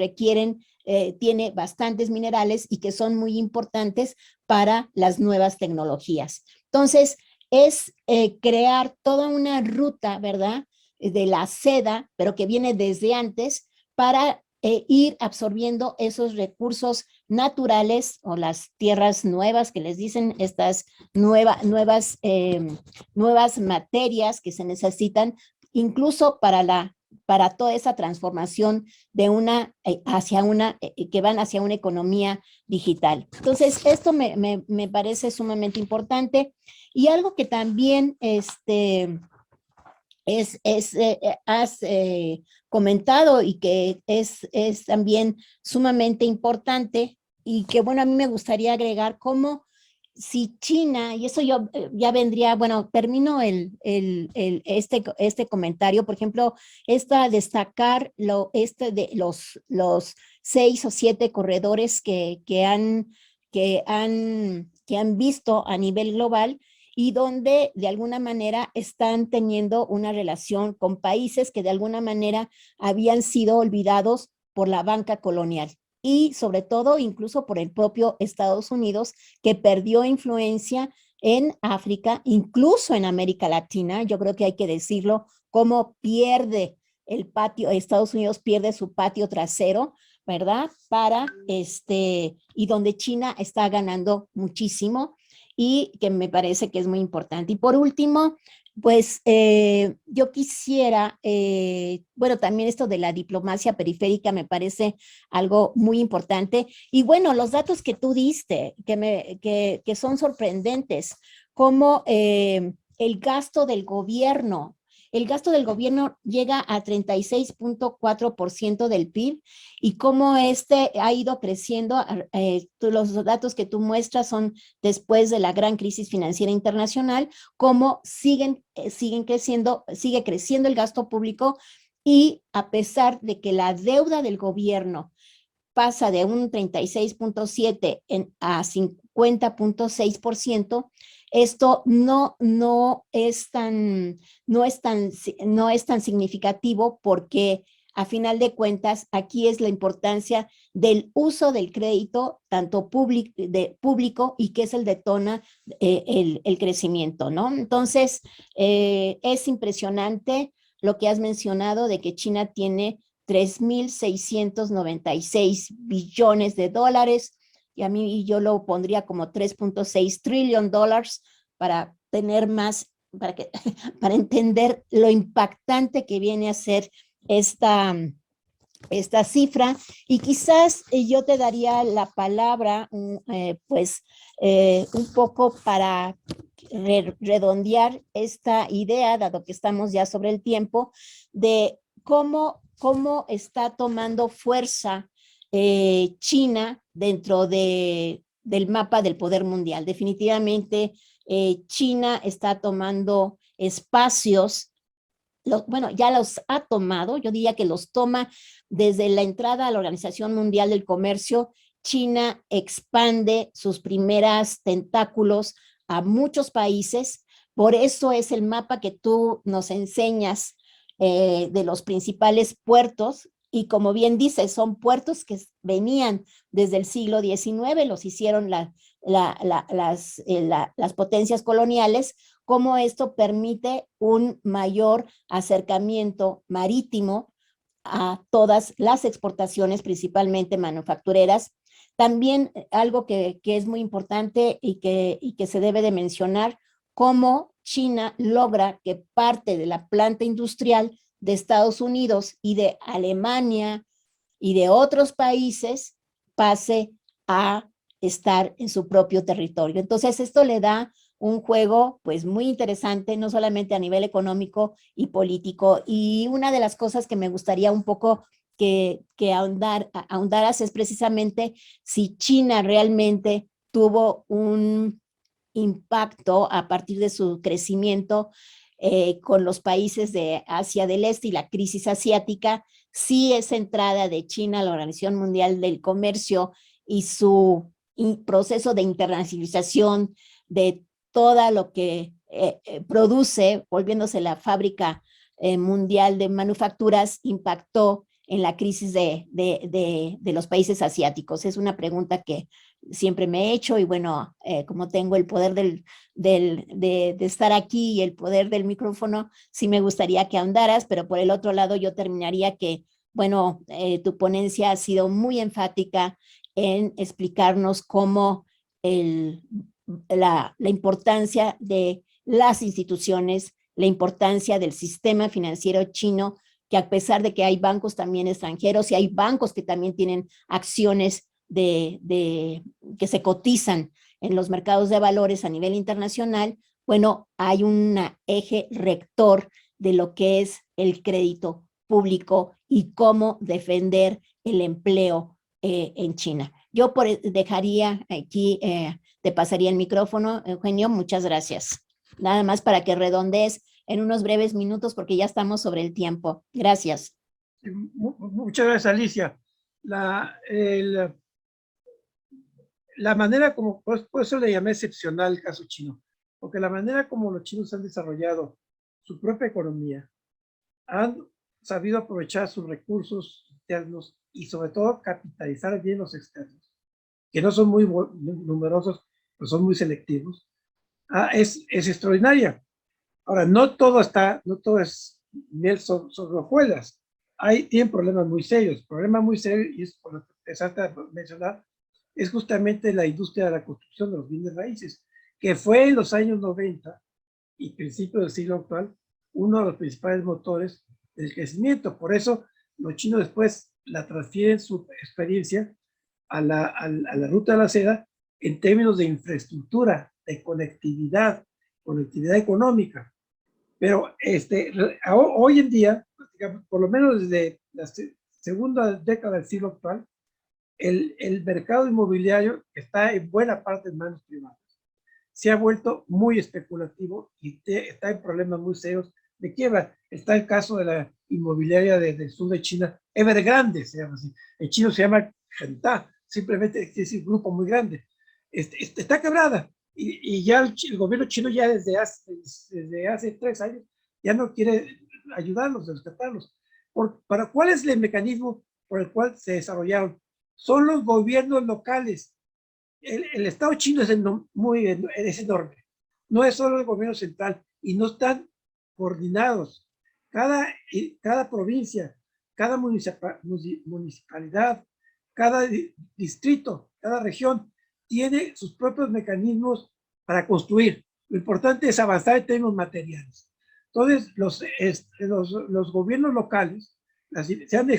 tiene bastantes minerales y que son muy importantes para las nuevas tecnologías. Entonces, es crear toda una ruta, ¿verdad? De la seda, pero que viene desde antes, para ir absorbiendo esos recursos naturales o las tierras nuevas que les dicen, estas nuevas materias que se necesitan incluso para toda esa transformación de que van hacia una economía digital. Entonces, esto me parece sumamente importante. Y algo que también has comentado y que es también sumamente importante y que, bueno, a mí me gustaría agregar cómo si China, y eso yo ya vendría, bueno, termino este comentario, por ejemplo, destacar de los 6 o 7 corredores que han visto a nivel global y donde de alguna manera están teniendo una relación con países que de alguna manera habían sido olvidados por la banca colonial y sobre todo incluso por el propio Estados Unidos, que perdió influencia en África, incluso en América Latina. Yo creo que hay que decirlo, cómo pierde el patio, Estados Unidos pierde su patio trasero, ¿verdad? Y donde China está ganando muchísimo y que me parece que es muy importante. Y por último, pues yo quisiera, bueno, también esto de la diplomacia periférica me parece algo muy importante. Y bueno, los datos que tú diste, que son sorprendentes, como el gasto del gobierno. El gasto del gobierno llega a 36.4% del PIB y cómo ha ido creciendo. Los datos que tú muestras son después de la gran crisis financiera internacional, cómo sigue creciendo el gasto público y a pesar de que la deuda del gobierno pasa de un 36.7 a 50.6%, esto no es tan significativo porque a final de cuentas aquí es la importancia del uso del crédito tanto público y que es el detona el crecimiento, ¿no? Entonces, es impresionante lo que has mencionado de que China tiene 3.696 billones de dólares, y yo lo pondría como 3.6 trillion dólares para tener más, para entender lo impactante que viene a ser esta cifra. Y quizás yo te daría la palabra, pues, un poco para redondear esta idea, dado que estamos ya sobre el tiempo, de cómo está tomando fuerza China dentro del mapa del poder mundial. Definitivamente, China está tomando espacios, bueno, ya los ha tomado, yo diría que los toma desde la entrada a la Organización Mundial del Comercio. China expande sus primeras tentáculos a muchos países, por eso es el mapa que tú nos enseñas de los principales puertos, y como bien dices, son puertos que venían desde el siglo XIX, los hicieron las potencias coloniales, cómo esto permite un mayor acercamiento marítimo a todas las exportaciones, principalmente manufactureras. También algo que es muy importante y que se debe de mencionar, cómo China logra que parte de la planta industrial de Estados Unidos y de Alemania y de otros países pase a estar en su propio territorio. Entonces, esto le da un juego pues muy interesante, no solamente a nivel económico y político. Y una de las cosas que me gustaría un poco que ahondaras es precisamente si China realmente tuvo un impacto a partir de su crecimiento con los países de Asia del Este y la crisis asiática, si esa entrada de China a la Organización Mundial del Comercio y su proceso de internacionalización de todo lo que produce, volviéndose la fábrica mundial de manufacturas, impactó en la crisis de los países asiáticos. Es una pregunta que siempre me he hecho y bueno, como tengo el poder de estar aquí y el poder del micrófono, sí me gustaría que ahondaras, pero por el otro lado yo terminaría que bueno, tu ponencia ha sido muy enfática en explicarnos cómo la importancia de las instituciones, la importancia del sistema financiero chino, que a pesar de que hay bancos también extranjeros y hay bancos que también tienen acciones que se cotizan en los mercados de valores a nivel internacional, bueno, hay un eje rector de lo que es el crédito público y cómo defender el empleo en China. Yo dejaría aquí, te pasaría el micrófono, Eugenio, muchas gracias. Nada más para que redondees en unos breves minutos porque ya estamos sobre el tiempo. Gracias. Muchas gracias, Alicia. La manera como, por eso le llamé excepcional el caso chino, porque la manera como los chinos han desarrollado su propia economía, han sabido aprovechar sus recursos internos y sobre todo capitalizar bien los externos, que no son muy numerosos, pero son muy selectivos, es extraordinaria. Ahora, no todo es miel sobre hojuelas. Tienen problemas muy serios. Problemas muy serios, y es por lo que empezaste a mencionar, es justamente la industria de la construcción de los bienes raíces, que fue en los años 90 y principios del siglo actual uno de los principales motores del crecimiento. Por eso los chinos después la transfieren su experiencia a la ruta de la seda en términos de infraestructura, de conectividad económica. Pero hoy en día, digamos, por lo menos desde la segunda década del siglo actual, el mercado inmobiliario está en buena parte en manos privadas. Se ha vuelto muy especulativo y está en problemas muy serios de quiebra. Está el caso de la inmobiliaria del sur de China, Evergrande se llama así. En chino se llama Genta, simplemente es un grupo muy grande. Está quebrada y ya el gobierno chino ya desde hace 3 años ya no quiere ayudarlos, rescatarlos. ¿Para cuál es el mecanismo por el cual se desarrollaron? Son los gobiernos locales. El Estado chino es enorme. No es solo el gobierno central y no están coordinados. Cada provincia, cada municipalidad, cada distrito, cada región tiene sus propios mecanismos para construir. Lo importante es avanzar en términos materiales. Entonces, los gobiernos locales se han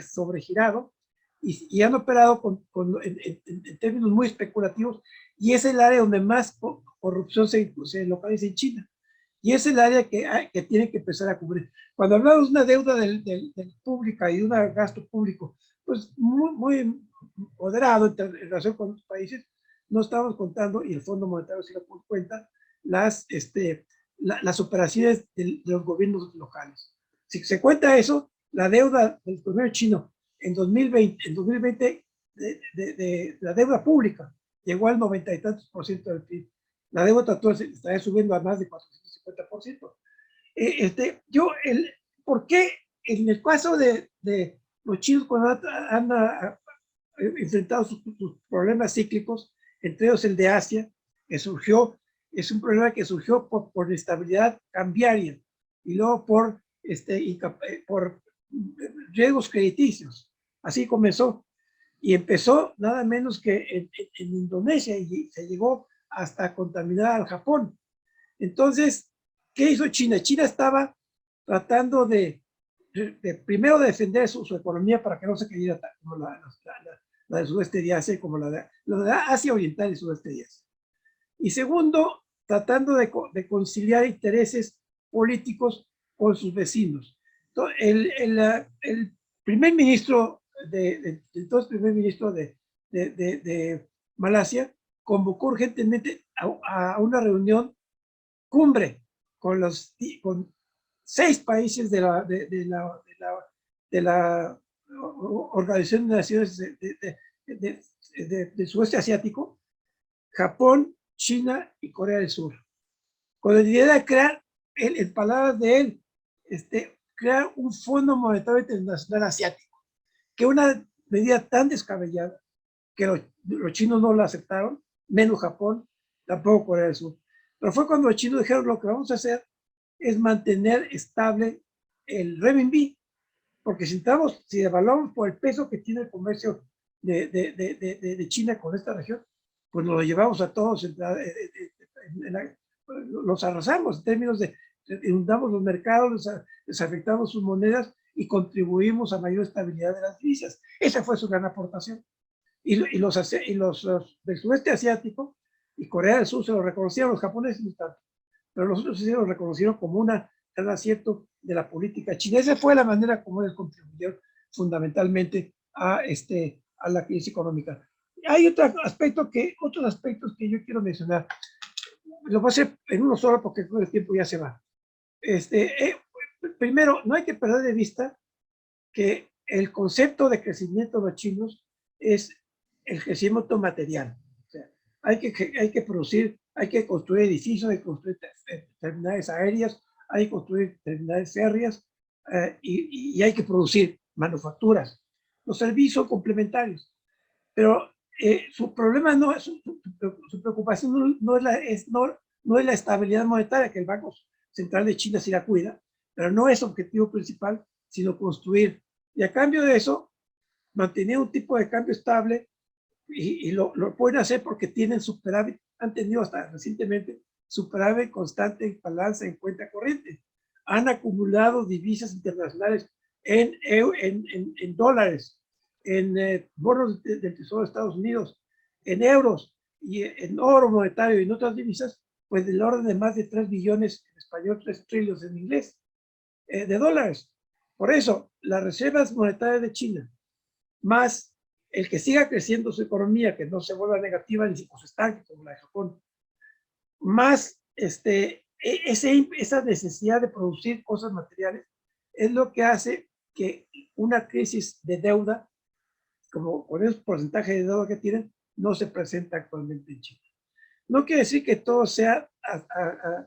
sobregirado y han operado en términos muy especulativos, y es el área donde más corrupción se localiza en China. Y es el área que tiene que empezar a cubrir. Cuando hablamos de una deuda del pública y de un gasto público, pues muy moderado en relación con los países, no estamos contando, y el Fondo Monetario sí lo cuenta, las operaciones de los gobiernos locales. Si se cuenta eso, la deuda del gobierno chino en 2020 la deuda pública llegó al 90 y tantos % del PIB. La deuda actual está subiendo a más de 450%. ¿Por qué en el caso de los chinos cuando han enfrentado sus problemas cíclicos, entre ellos el de Asia, que es un problema que surgió por inestabilidad cambiaria y luego por riesgos crediticios? Así comenzó. Y empezó nada menos que en Indonesia y se llegó hasta contaminar al Japón. Entonces, ¿qué hizo China? China estaba tratando primero defender su economía para que no se cayera como la del sudeste de Asia, como la de Asia Oriental y sudeste de Asia. Y segundo, tratando de conciliar intereses políticos con sus vecinos. Entonces, el primer ministro entonces primer ministro de Malasia convocó urgentemente a una reunión cumbre con 6 países de la Organización de Naciones del Sudeste Asiático, Japón, China y Corea del Sur, con la idea de crear, en palabras de él, crear un Fondo Monetario Internacional Asiático, que una medida tan descabellada que los chinos no la aceptaron, menos Japón, tampoco Corea del Sur. Pero fue cuando los chinos dijeron: lo que vamos a hacer es mantener estable el renminbi, porque si evaluamos por el peso que tiene el comercio de China con esta región, pues nos lo llevamos a todos, los arrasamos en términos de inundamos los mercados, les afectamos sus monedas y contribuimos a mayor estabilidad de las divisas. Esa fue su gran aportación. Y los del sudeste asiático y Corea del Sur se lo reconocieron, los japoneses no tanto, pero los otros sí se lo reconocieron como un gran acierto de la política china. Esa fue la manera como ellos contribuyeron fundamentalmente a la crisis económica. Hay otros aspectos que yo quiero mencionar. Lo voy a hacer en uno solo porque con el tiempo ya se va. Primero, no hay que perder de vista que el concepto de crecimiento de los chinos es el crecimiento material. O sea, hay que producir, hay que construir edificios, hay que construir terminales aéreas, hay que construir terminales férreas y hay que producir manufacturas. Los servicios son complementarios. Pero su problema no es, su preocupación no es la estabilidad monetaria, que el Banco Central de China sí la cuida, pero no es objetivo principal, sino construir. Y a cambio de eso, mantener un tipo de cambio estable y lo pueden hacer porque tienen superávit, han tenido hasta recientemente superávit constante en balanza en cuenta corriente. Han acumulado divisas internacionales en dólares, en bonos del Tesoro de Estados Unidos, en euros y en oro monetario y en otras divisas, pues del orden de más de 3 billones en español, 3 trillones en inglés, de dólares. Por eso, las reservas monetarias de China, más el que siga creciendo su economía, que no se vuelva negativa ni se estanque como la de Japón, más esa necesidad de producir cosas materiales, es lo que hace que una crisis de deuda, como con ese porcentaje de deuda que tienen, no se presenta actualmente en China. No quiere decir que todo sea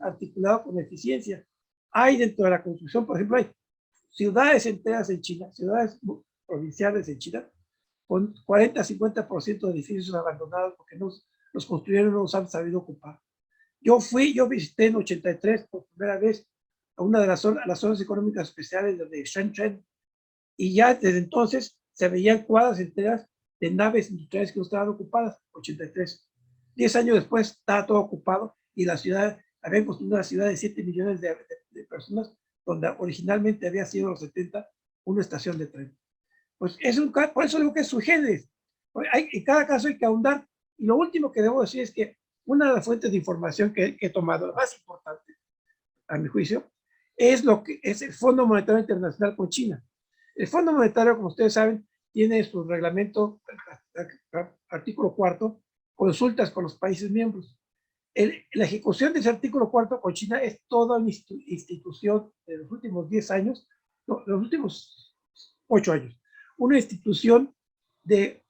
articulado con eficiencia. Hay dentro de la construcción, por ejemplo, hay ciudades enteras en China, ciudades provinciales en China, con 40-50% de edificios abandonados porque los construyeron, no los han sabido ocupar. Yo visité en 83 por primera vez a una de las zonas económicas especiales de Shenzhen, y ya desde entonces se veían cuadras enteras de naves industriales que no estaban ocupadas, 83. 10 años después estaba todo ocupado y la ciudad, habían construido una ciudad de 7 millones de personas, donde originalmente había sido en los 70 una estación de tren. Pues por eso digo que es sui generis. En cada caso hay que ahondar. Y lo último que debo decir es que una de las fuentes de información que he tomado, la más importante, a mi juicio, es el Fondo Monetario Internacional con China. El Fondo Monetario, como ustedes saben, tiene su reglamento, artículo 4, consultas con los países miembros. La ejecución de ese artículo 4 con China es toda una institución de los últimos 10 años, no, de los últimos 8 años, una institución de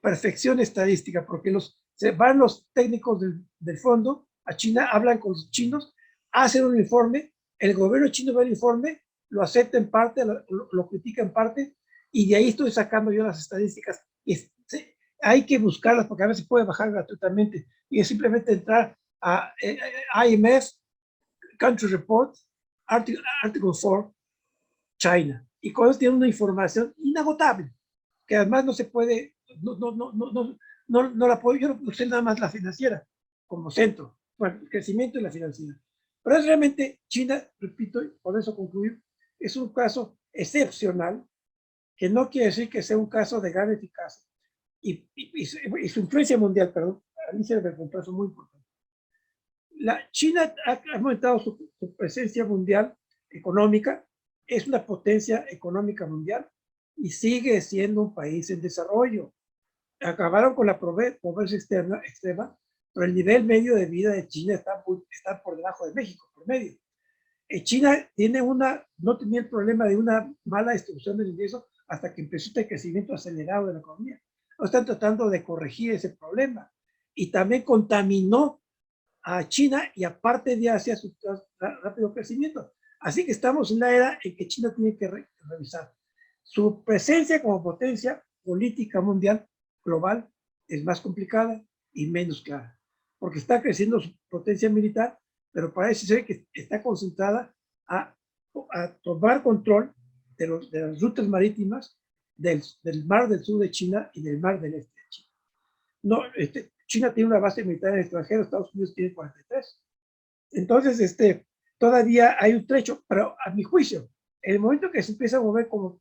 perfección estadística, porque se van los técnicos del fondo a China, hablan con los chinos, hacen un informe, el gobierno chino ve el informe, lo acepta en parte, lo critica en parte, y de ahí estoy sacando yo las estadísticas. Hay que buscarlas porque a veces puede bajar gratuitamente, y es simplemente entrar a IMF, Country Report, Article 4, China, y con eso tiene una información inagotable, que además no se puede, no la puedo, yo no sé nada más la financiera como centro, bueno, el crecimiento y la financiera. Pero es realmente China, repito, y por eso concluir, es un caso excepcional, que no quiere decir que sea un caso de gran eficacia, y su influencia mundial, perdón, a mí se me compró eso muy importante. China ha aumentado su presencia mundial económica, es una potencia económica mundial y sigue siendo un país en desarrollo. Acabaron con la pobreza extrema, pero el nivel medio de vida de China está por debajo de México, por medio. China no tenía el problema de una mala distribución del ingreso hasta que empezó este crecimiento acelerado de la economía. No están tratando de corregir ese problema. Y también contaminó a China y a parte de Asia su rápido crecimiento. Así que estamos en la era en que China tiene que revisar. Su presencia como potencia política mundial global es más complicada y menos clara, porque está creciendo su potencia militar, pero parece ser que está concentrada a tomar control de las rutas marítimas del mar del sur de China y del mar del este de China. No, China tiene una base militar en el extranjero, Estados Unidos tiene 43. Entonces, todavía hay un trecho, pero a mi juicio, en el momento que se empieza a mover como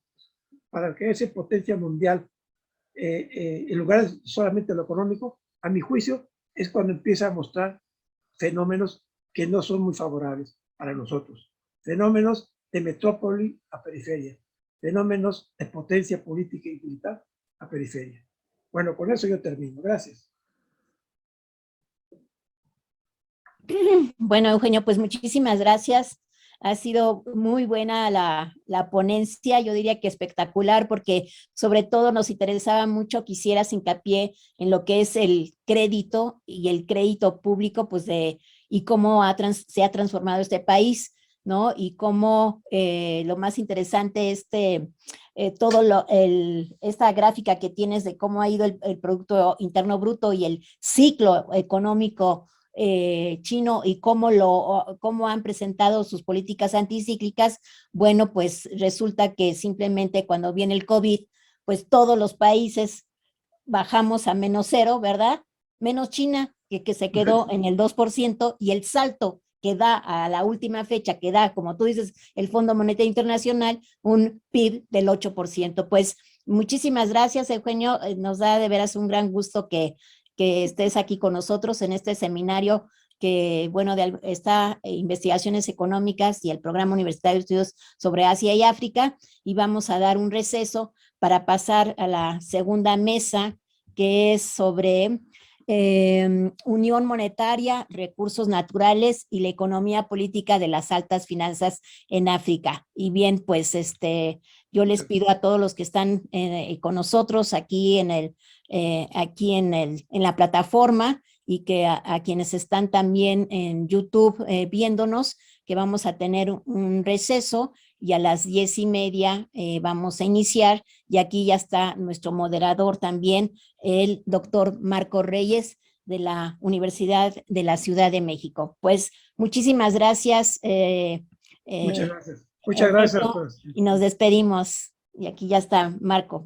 para que sea potencia mundial, en lugar de solamente lo económico, a mi juicio, es cuando empieza a mostrar fenómenos que no son muy favorables para nosotros. Fenómenos de metrópoli a periferia. Fenómenos de potencia política y militar a periferia. Bueno, con eso yo termino. Gracias. Bueno, Eugenio, pues muchísimas gracias. Ha sido muy buena la ponencia, yo diría que espectacular, porque sobre todo nos interesaba mucho que hicieras hincapié en lo que es el crédito y el crédito público, pues y cómo se ha transformado este país, ¿no? Y cómo lo más interesante, esta gráfica que tienes de cómo ha ido el Producto Interno Bruto y el ciclo económico chino y cómo han presentado sus políticas anticíclicas. Bueno, pues resulta que simplemente cuando viene el COVID, pues todos los países bajamos a -0, ¿verdad? Menos China, que se quedó en el 2%, y el salto que da a la última fecha, que da, como tú dices, el Fondo Monetario Internacional, un PIB del 8%. Pues muchísimas gracias, Eugenio. Nos da de veras un gran gusto que estés aquí con nosotros en este seminario que, bueno, está Investigaciones Económicas y el Programa Universitario de Estudios sobre Asia y África, y vamos a dar un receso para pasar a la segunda mesa, que es sobre unión monetaria, recursos naturales y la economía política de las altas finanzas en África. Y bien, pues yo les pido a todos los que están con nosotros aquí en la plataforma, y que a quienes están también en YouTube viéndonos, que vamos a tener un receso y a las 10:30 vamos a iniciar, y aquí ya está nuestro moderador también, el doctor Marco Reyes de la Universidad de la Ciudad de México. Pues muchísimas gracias. Muchas gracias. Muchas gracias. Y nos despedimos. Y aquí ya está Marco.